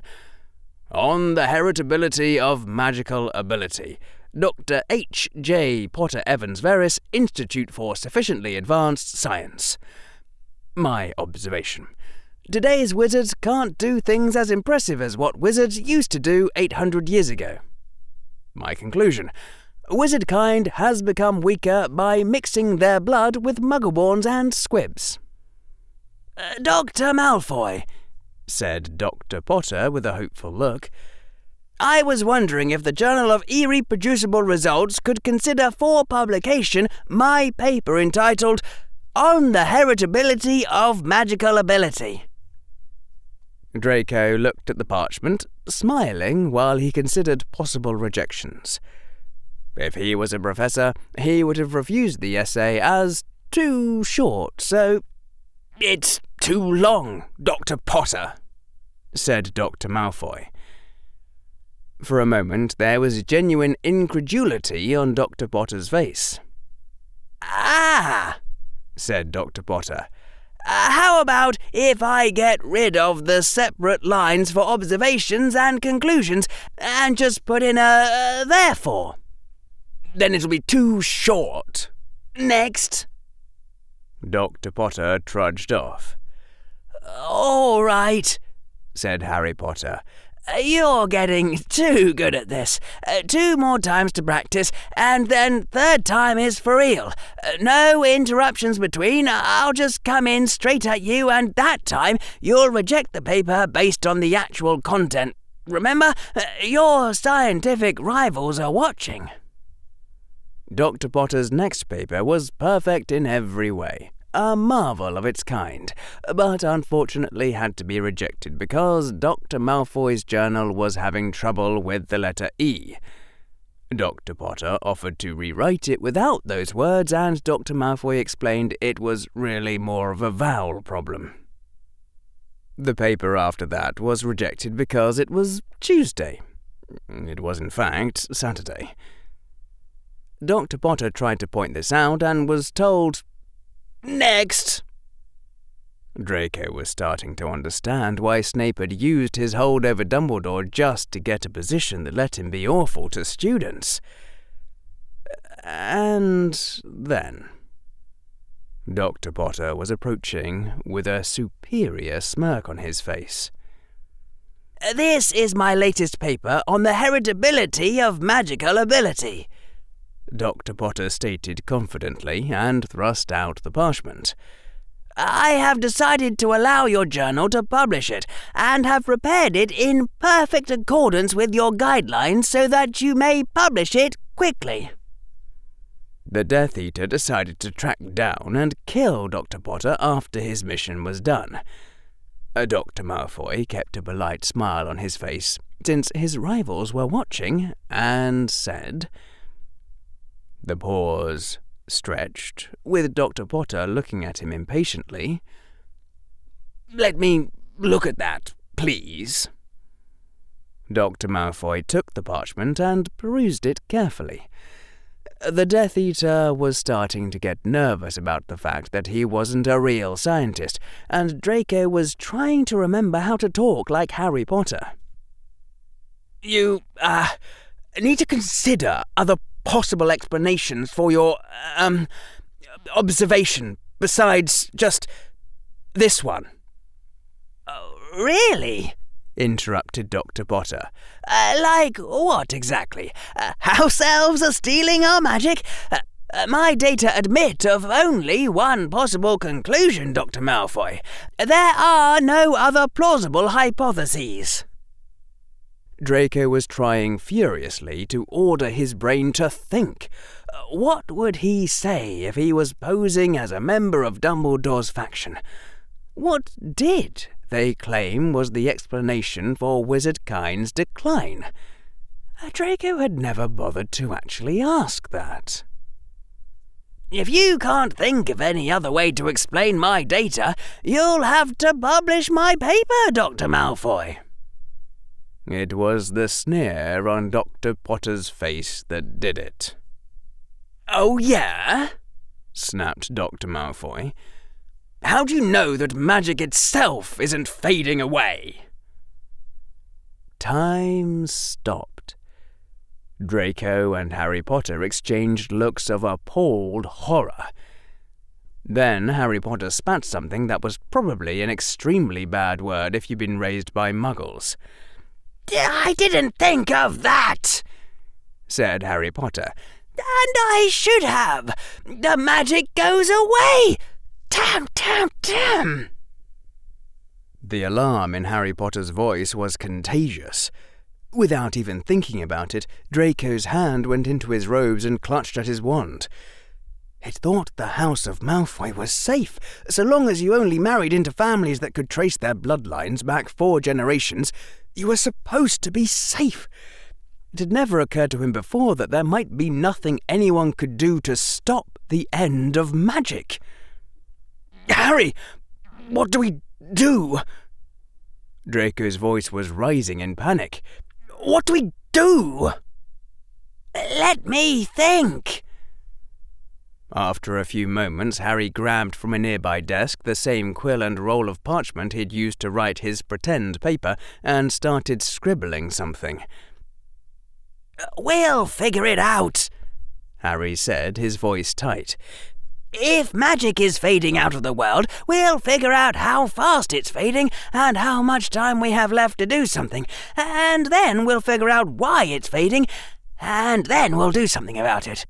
"On the heritability of magical ability, Dr. H.J. Potter Evans Veris, Institute for Sufficiently Advanced Science. My observation. Today's wizards can't do things as impressive as what wizards used to do 800 years ago. My conclusion. Wizard kind has become weaker by mixing their blood with muggleborns and squibs." "Dr. Malfoy," said Dr. Potter with a hopeful look, "I was wondering if the Journal of Irreproducible Results could consider for publication my paper entitled On the Heritability of Magical Ability." Draco looked at the parchment, smiling while he considered possible rejections. If he was a professor, he would have refused the essay as too short, so "It's too long, Dr. Potter," said Dr. Malfoy. For a moment there was genuine incredulity on Dr. Potter's face. "Ah," said Dr. Potter. "How about if I get rid of the separate lines for observations and conclusions and just put in a therefore?" "Then it'll be too short." "Next." Dr. Potter trudged off. "All right," said Harry Potter. You're getting too good at this. 2 more times to practice, and then 3rd time is for real. No interruptions between. I'll just come in straight at you, and that time you'll reject the paper based on the actual content. Remember, your scientific rivals are watching. Dr. Potter's next paper was perfect in every way. A marvel of its kind, but unfortunately had to be rejected because Dr. Malfoy's journal was having trouble with the letter E. Dr. Potter offered to rewrite it without those words, and Dr. Malfoy explained it was really more of a vowel problem. The paper after that was rejected because it was Tuesday. It was, in fact, Saturday. Dr. Potter tried to point this out and was told, "Next!" Draco was starting to understand why Snape had used his hold over Dumbledore just to get a position that let him be awful to students. And then Dr. Potter was approaching with a superior smirk on his face. This is my latest paper on the heritability of magical ability, Dr. Potter stated confidently and thrust out the parchment. I have decided to allow your journal to publish it, and have prepared it in perfect accordance with your guidelines so that you may publish it quickly. The Death Eater decided to track down and kill Dr. Potter after his mission was done. Dr. Malfoy kept a polite smile on his face, since his rivals were watching, and said... The pause stretched, with Dr. Potter looking at him impatiently. "Let me look at that, please." Dr. Malfoy took the parchment and perused it carefully. The Death Eater was starting to get nervous about the fact that he wasn't a real scientist, and Draco was trying to remember how to talk like Harry Potter. "You, need to consider other possible explanations for your, observation besides just this one." Really? Interrupted Dr. Potter. Like what exactly? House elves are stealing our magic? My data admit of only one possible conclusion, Dr. Malfoy. There are no other plausible hypotheses. Draco was trying furiously to order his brain to think. What would he say if he was posing as a member of Dumbledore's faction? What did they claim was the explanation for Wizard Kind's decline? Draco had never bothered to actually ask that. If you can't think of any other way to explain my data, you'll have to publish my paper, Dr. Malfoy. It was the sneer on Dr. Potter's face that did it. "Oh, yeah?" snapped Dr. Malfoy. "How do you know that magic itself isn't fading away?" Time stopped. Draco and Harry Potter exchanged looks of appalled horror. Then Harry Potter spat something that was probably an extremely bad word if you'd been raised by muggles. "I didn't think of that," said Harry Potter. "And I should have. The magic goes away. Damn, damn, damn." The alarm in Harry Potter's voice was contagious. Without even thinking about it, Draco's hand went into his robes and clutched at his wand. He'd thought the House of Malfoy was safe, so long as you only married into families that could trace their bloodlines back 4 generations. You were supposed to be safe. It had never occurred to him before that there might be nothing anyone could do to stop the end of magic. "Harry, what do we do?" Draco's voice was rising in panic. "What do we do?" "Let me think." After a few moments, Harry grabbed from a nearby desk the same quill and roll of parchment he'd used to write his pretend paper and started scribbling something. "We'll figure it out," Harry said, his voice tight. If magic is fading out of the world, we'll figure out how fast it's fading and how much time we have left to do something. And then we'll figure out why it's fading, and then we'll do something about it.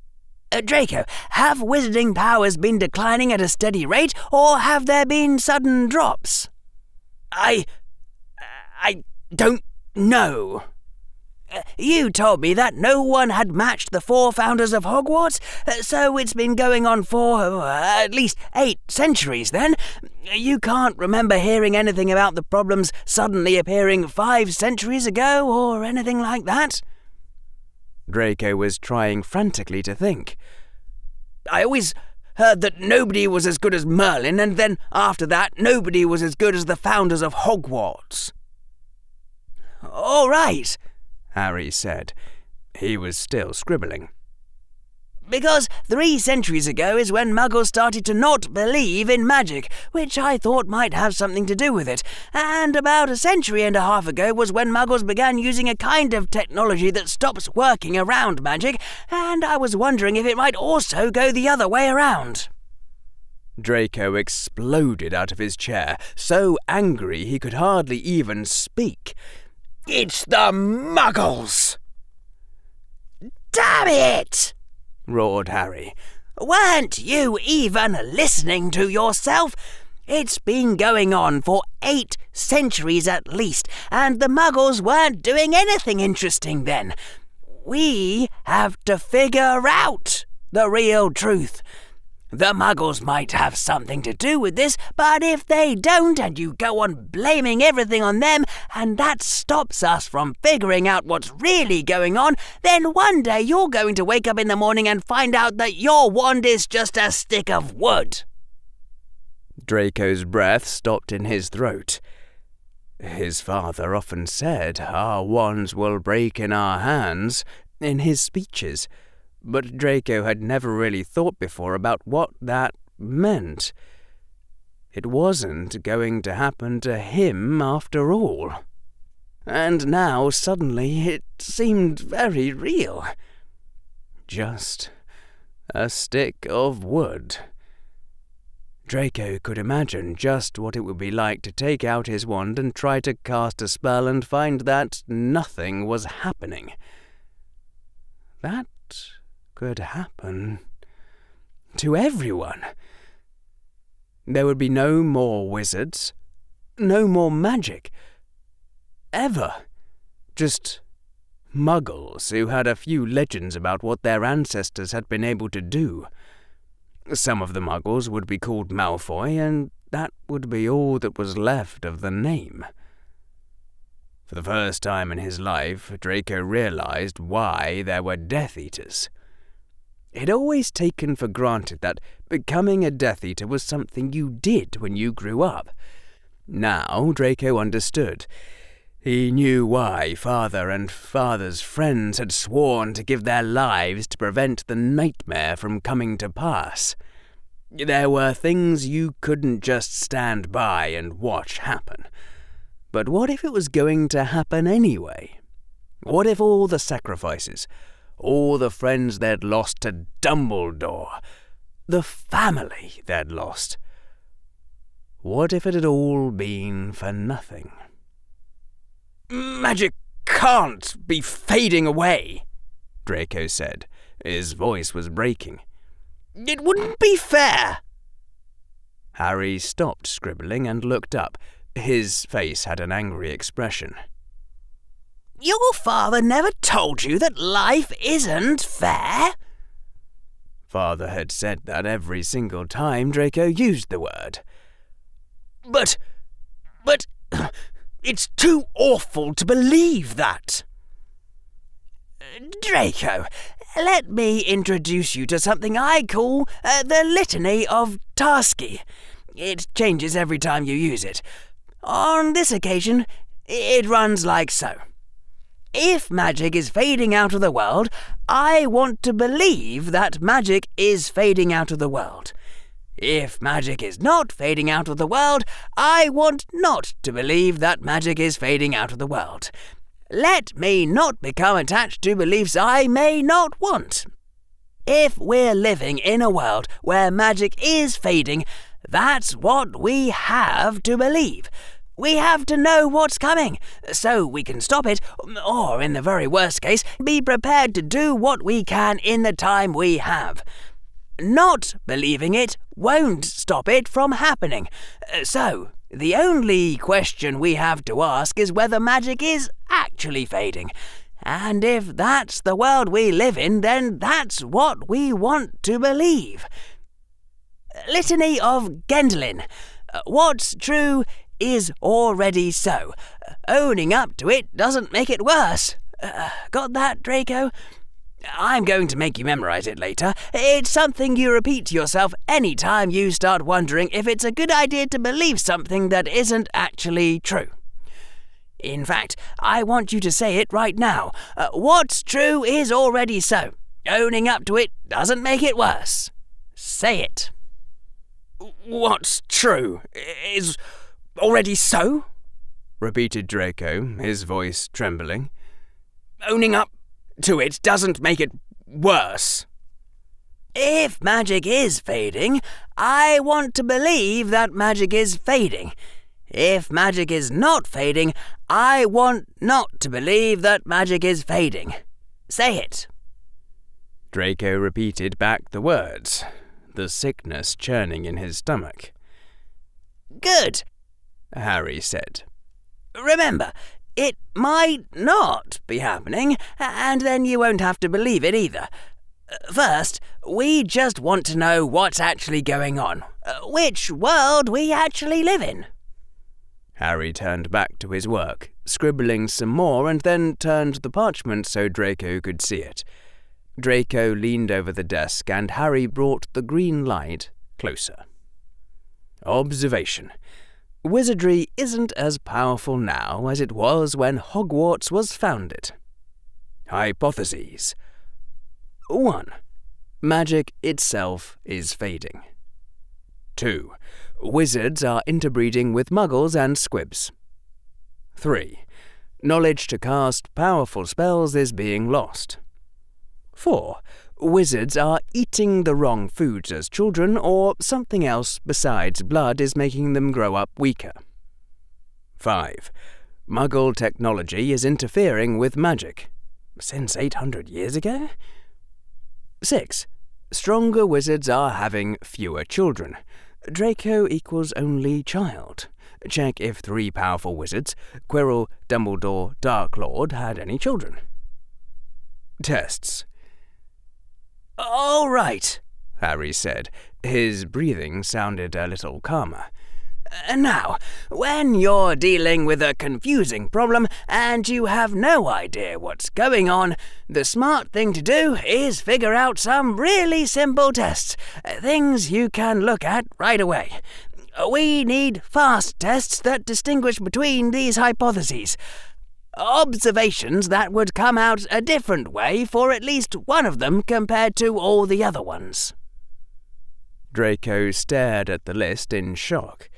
Draco, have wizarding powers been declining at a steady rate, or have there been sudden drops? I don't know. You told me that no one had matched the 4 founders of Hogwarts, so it's been going on for at least 8 centuries then. You can't remember hearing anything about the problems suddenly appearing 5 centuries ago or anything like that? Draco was trying frantically to think. I always heard that nobody was as good as Merlin, and then after that nobody was as good as the founders of Hogwarts. All right, Harry said. He was still scribbling. Because 3 centuries ago is when Muggles started to not believe in magic, which I thought might have something to do with it. And about 1.5 centuries ago was when Muggles began using a kind of technology that stops working around magic, and I was wondering if it might also go the other way around. Draco exploded out of his chair, so angry he could hardly even speak. It's the Muggles! Damn it! Roared Harry. Weren't you even listening to yourself? It's been going on for 8 centuries at least, and the Muggles weren't doing anything interesting then. We have to figure out the real truth. The Muggles might have something to do with this, but if they don't and you go on blaming everything on them, and that stops us from figuring out what's really going on, then one day you're going to wake up in the morning and find out that your wand is just a stick of wood. Draco's breath stopped in his throat. His father often said, "Our wands will break in our hands," in his speeches. But Draco had never really thought before about what that meant. It wasn't going to happen to him after all. And now, suddenly, it seemed very real. Just a stick of wood. Draco could imagine just what it would be like to take out his wand and try to cast a spell and find that nothing was happening. That could happen to everyone. There would be no more wizards, no more magic, ever. Just Muggles who had a few legends about what their ancestors had been able to do. Some of the Muggles would be called Malfoy, and that would be all that was left of the name. For the first time in his life, Draco realized why there were Death Eaters. He'd always taken for granted that becoming a Death Eater was something you did when you grew up. Now Draco understood. He knew why Father and Father's friends had sworn to give their lives to prevent the nightmare from coming to pass. There were things you couldn't just stand by and watch happen. But what if it was going to happen anyway? What if all the sacrifices, all the friends they'd lost to Dumbledore, the family they'd lost, what if it had all been for nothing? Magic can't be fading away, Draco said. His voice was breaking. It wouldn't be fair. Harry stopped scribbling and looked up. His face had an angry expression. Your father never told you that life isn't fair? Father had said that every single time Draco used the word. But, it's too awful to believe that. Draco, let me introduce you to something I call the Litany of Tarsky. It changes every time you use it. On this occasion, it runs like so. If magic is fading out of the world, I want to believe that magic is fading out of the world. If magic is not fading out of the world, I want not to believe that magic is fading out of the world. Let me not become attached to beliefs I may not want. If we're living in a world where magic is fading, that's what we have to believe. We have to know what's coming, so we can stop it, or in the very worst case, be prepared to do what we can in the time we have. Not believing it won't stop it from happening. So, the only question we have to ask is whether magic is actually fading. And if that's the world we live in, then that's what we want to believe. Litany of Gwendolen. What's true is already so. Owning up to it doesn't make it worse. Got that, Draco? I'm going to make you memorize it later. It's something you repeat to yourself any time you start wondering if it's a good idea to believe something that isn't actually true. In fact, I want you to say it right now. What's true is already so. Owning up to it doesn't make it worse. Say it. What's true is already so? Repeated Draco, his voice trembling. Owning up to it doesn't make it worse. If magic is fading, I want to believe that magic is fading. If magic is not fading, I want not to believe that magic is fading. Say it. Draco repeated back the words, the sickness churning in his stomach. Good, Harry said. Remember, it might not be happening, and then you won't have to believe it either. First, we just want to know what's actually going on, which world we actually live in. Harry turned back to his work, scribbling some more, and then turned the parchment so Draco could see it. Draco leaned over the desk, and Harry brought the green light closer. Observation. Wizardry isn't as powerful now as it was when Hogwarts was founded. Hypotheses. 1. Magic itself is fading. 2. Wizards are interbreeding with muggles and squibs. 3. Knowledge to cast powerful spells is being lost. 4. Wizards are eating the wrong foods as children, or something else besides blood is making them grow up weaker. 5. Muggle technology is interfering with magic. Since 800 years ago? 6. Stronger wizards are having fewer children. Draco equals only child. Check if 3 powerful wizards, Quirrell, Dumbledore, Dark Lord, had any children. Tests. All right, Harry said. His breathing sounded a little calmer. Now, when you're dealing with a confusing problem and you have no idea what's going on, the smart thing to do is figure out some really simple tests, things you can look at right away. We need fast tests that distinguish between these hypotheses. Observations that would come out a different way for at least one of them compared to all the other ones. Draco stared at the list in shock.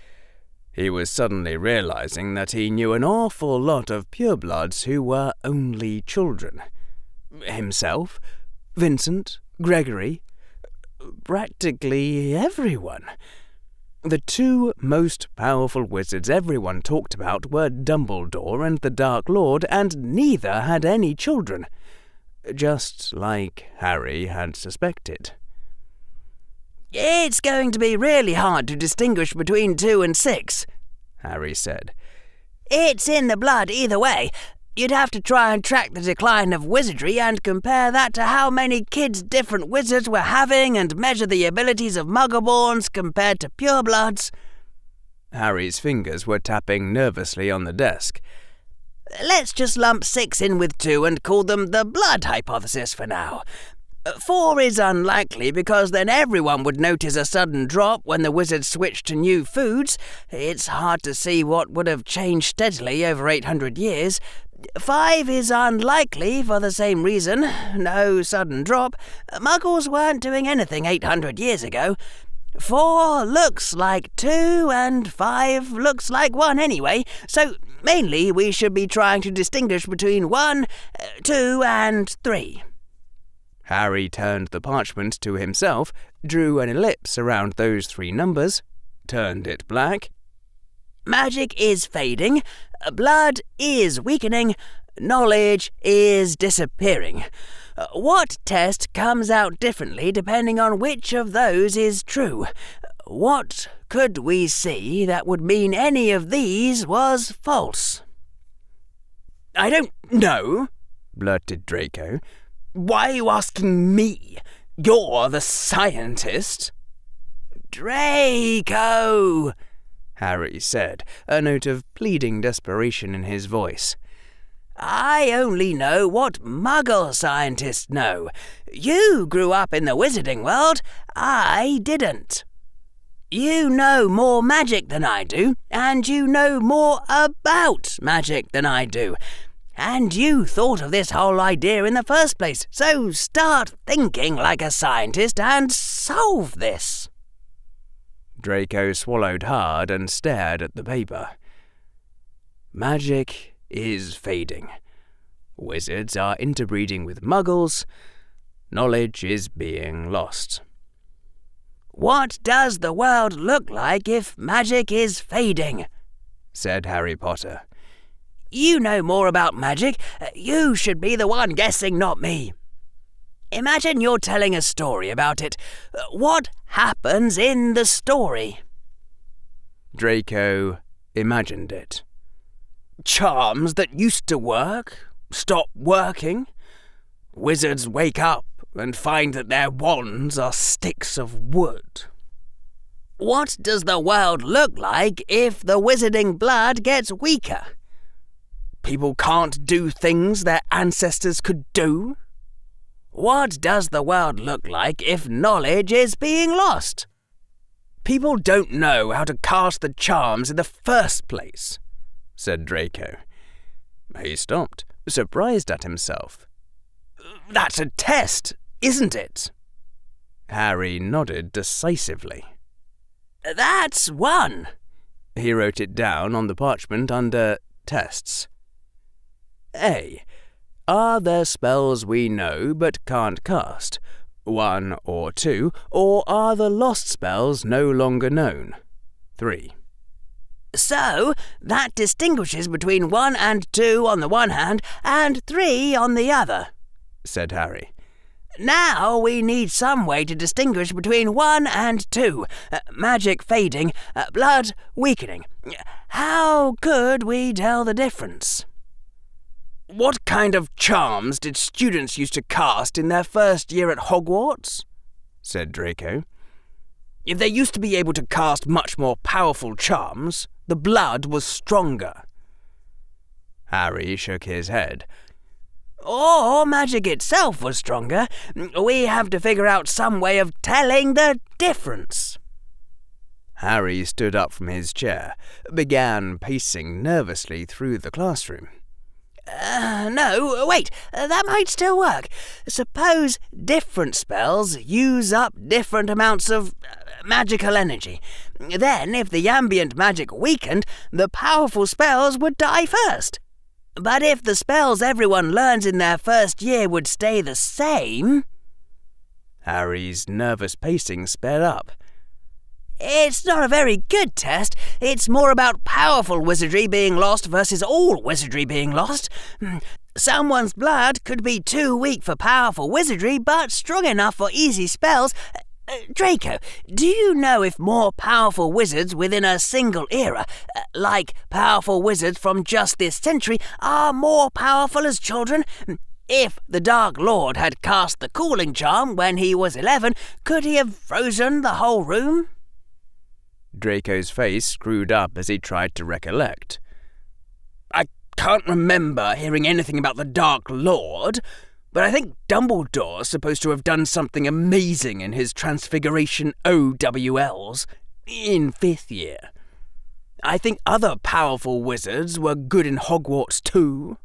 He was suddenly realizing that he knew an awful lot of purebloods who were only children. Himself, Vincent, Gregory, practically everyone. The 2 most powerful wizards everyone talked about were Dumbledore and the Dark Lord, and neither had any children, just like Harry had suspected. It's going to be really hard to distinguish between 2 and 6, Harry said. It's in the blood either way. You'd have to try and track the decline of wizardry and compare that to how many kids different wizards were having and measure the abilities of Muggleborns compared to purebloods. Harry's fingers were tapping nervously on the desk. Let's just lump 6 in with 2 and call them the blood hypothesis for now. 4 is unlikely because then everyone would notice a sudden drop when the wizards switched to new foods. It's hard to see what would have changed steadily over 800 years. 5 is unlikely for the same reason. No sudden drop. Muggles weren't doing anything 800 years ago. 4 looks like 2 and 5 looks like 1 anyway, so mainly we should be trying to distinguish between 1, 2 and 3. Harry turned the parchment to himself, drew an ellipse around those 3 numbers, turned it black. Magic is fading, blood is weakening, knowledge is disappearing. What test comes out differently depending on which of those is true? What could we see that would mean any of these was false? I don't know, blurted Draco. Why are you asking me? You're the scientist. Draco, Harry said, a note of pleading desperation in his voice. I only know what Muggle scientists know. You grew up in the wizarding world. I didn't. You know more magic than I do, and you know more about magic than I do. And you thought of this whole idea in the first place, so start thinking like a scientist and solve this. Draco swallowed hard and stared at the paper. Magic is fading. Wizards are interbreeding with muggles. Knowledge is being lost. What does the world look like if magic is fading? Said Harry Potter. You know more about magic. You should be the one guessing, not me. Imagine you're telling a story about it. What happens in the story? Draco imagined it. Charms that used to work stop working. Wizards wake up and find that their wands are sticks of wood. What does the world look like if the wizarding blood gets weaker? People can't do things their ancestors could do. What does the world look like if knowledge is being lost? People don't know how to cast the charms in the first place, said Draco. He stopped, surprised at himself. That's a test, isn't it? Harry nodded decisively. That's one. He wrote it down on the parchment under tests. A. Are there spells we know but can't cast? 1 or 2, or are the lost spells no longer known? 3. So, that distinguishes between 1 and 2 on the one hand, and 3 on the other, said Harry. Now we need some way to distinguish between 1 and 2. Magic fading, blood weakening. How could we tell the difference? What kind of charms did students used to cast in their first year at Hogwarts? Said Draco. If they used to be able to cast much more powerful charms, the blood was stronger. Harry shook his head. Or magic itself was stronger. We have to figure out some way of telling the difference. Harry stood up from his chair, began pacing nervously through the classroom. No, wait, that might still work. Suppose different spells use up different amounts of magical energy. Then, if the ambient magic weakened, the powerful spells would die first. But if the spells everyone learns in their first year would stay the same... Harry's nervous pacing sped up. It's not a very good test. It's more about powerful wizardry being lost versus all wizardry being lost. Someone's blood could be too weak for powerful wizardry, but strong enough for easy spells. Draco, do you know if more powerful wizards within a single era, like powerful wizards from just this century, are more powerful as children? If the Dark Lord had cast the cooling charm when he was 11, could he have frozen the whole room? Draco's face screwed up as he tried to recollect. I can't remember hearing anything about the Dark Lord, but I think Dumbledore's supposed to have done something amazing in his Transfiguration OWLs in 5th year. I think other powerful wizards were good in Hogwarts too.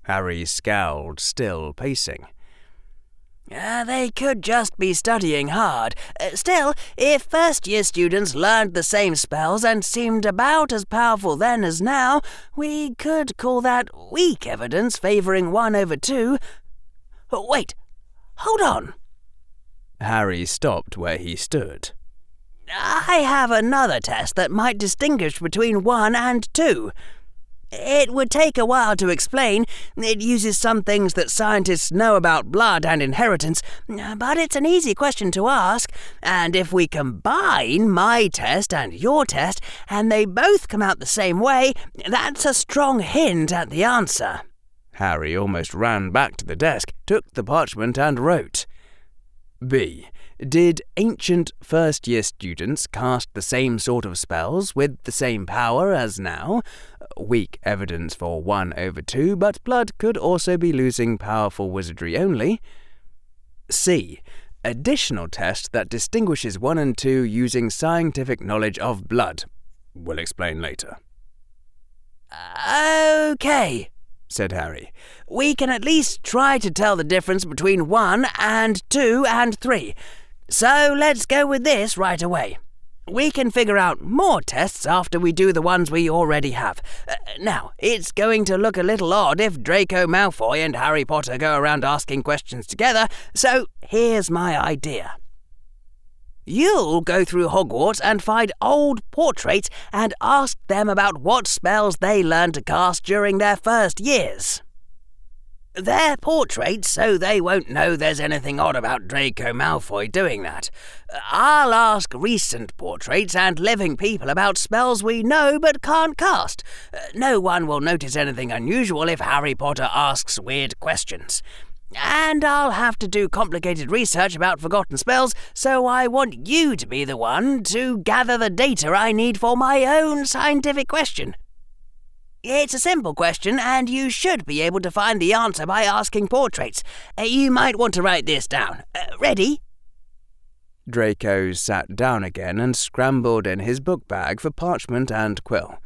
Harry scowled, still pacing. They could just be studying hard. Still, if first-year students learned the same spells and seemed about as powerful then as now, we could call that weak evidence favouring 1 over 2. Wait, hold on. Harry stopped where he stood. I have another test that might distinguish between 1 and 2. It would take a while to explain. It uses some things that scientists know about blood and inheritance, but it's an easy question to ask, and if we combine my test and your test, and they both come out the same way, that's a strong hint at the answer. Harry almost ran back to the desk, took the parchment and wrote. B. Did ancient first-year students cast the same sort of spells with the same power as now? Weak evidence for 1/2, but blood could also be losing powerful wizardry only. C. Additional test that distinguishes 1 and 2 using scientific knowledge of blood. We'll explain later. Okay, said Harry. We can at least try to tell the difference between 1 and 2 and 3. So let's go with this right away. We can figure out more tests after we do the ones we already have. Now, it's going to look a little odd if Draco Malfoy and Harry Potter go around asking questions together, so here's my idea. You'll go through Hogwarts and find old portraits and ask them about what spells they learned to cast during their first years. They're portraits, so they won't know there's anything odd about Draco Malfoy doing that. I'll ask recent portraits and living people about spells we know but can't cast. No one will notice anything unusual if Harry Potter asks weird questions. And I'll have to do complicated research about forgotten spells, so I want you to be the one to gather the data I need for my own scientific question. It's a simple question, and you should be able to find the answer by asking portraits. You might want to write this down. Ready? Draco sat down again and scrambled in his book bag for parchment and quill.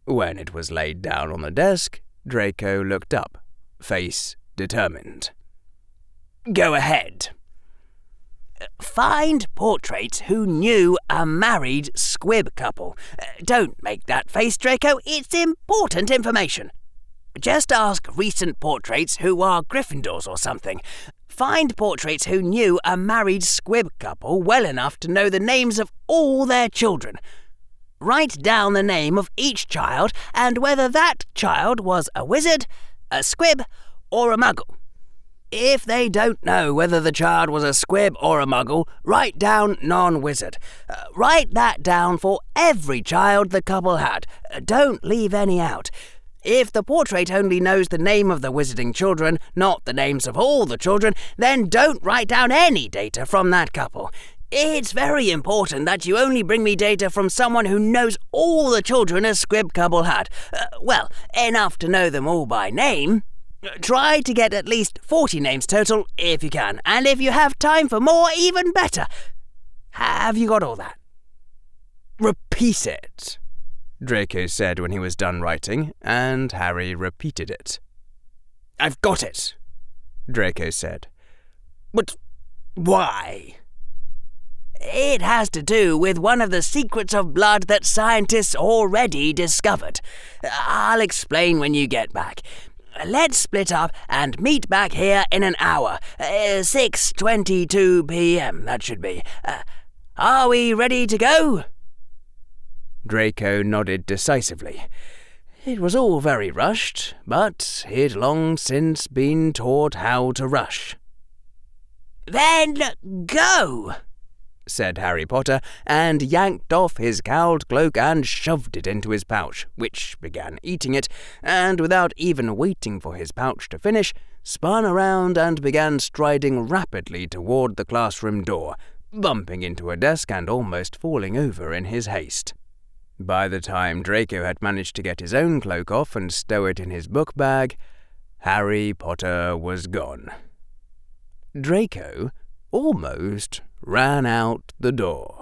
When it was laid down on the desk, Draco looked up, face determined. Go ahead. Find portraits who knew a married squib couple. Don't make that face, Draco. It's important information. Just ask recent portraits who are Gryffindors or something. Find portraits who knew a married squib couple well enough to know the names of all their children. Write down the name of each child and whether that child was a wizard, a squib, or a muggle. If they don't know whether the child was a squib or a muggle, write down non-wizard. Write that down for every child the couple had. Don't leave any out. If the portrait only knows the name of the wizarding children, not the names of all the children, then don't write down any data from that couple. It's very important that you only bring me data from someone who knows all the children a squib couple had. Well, enough to know them all by name. Try to get at least 40 names total if you can, and if you have time for more, even better. Have you got all that? Repeat it, Draco said when he was done writing, and Harry repeated it. I've got it, Draco said. But why? It has to do with one of the secrets of blood that scientists already discovered. I'll explain when you get back. Let's split up and meet back here in an hour. 6:22 p.m. that should be. Are we ready to go? Draco nodded decisively. It was all very rushed, but he'd long since been taught how to rush. Then go! Said Harry Potter, and yanked off his cowled cloak and shoved it into his pouch, which began eating it, and without even waiting for his pouch to finish, spun around and began striding rapidly toward the classroom door, bumping into a desk and almost falling over in his haste. By the time Draco had managed to get his own cloak off and stow it in his book bag, Harry Potter was gone. Draco almost ran out the door.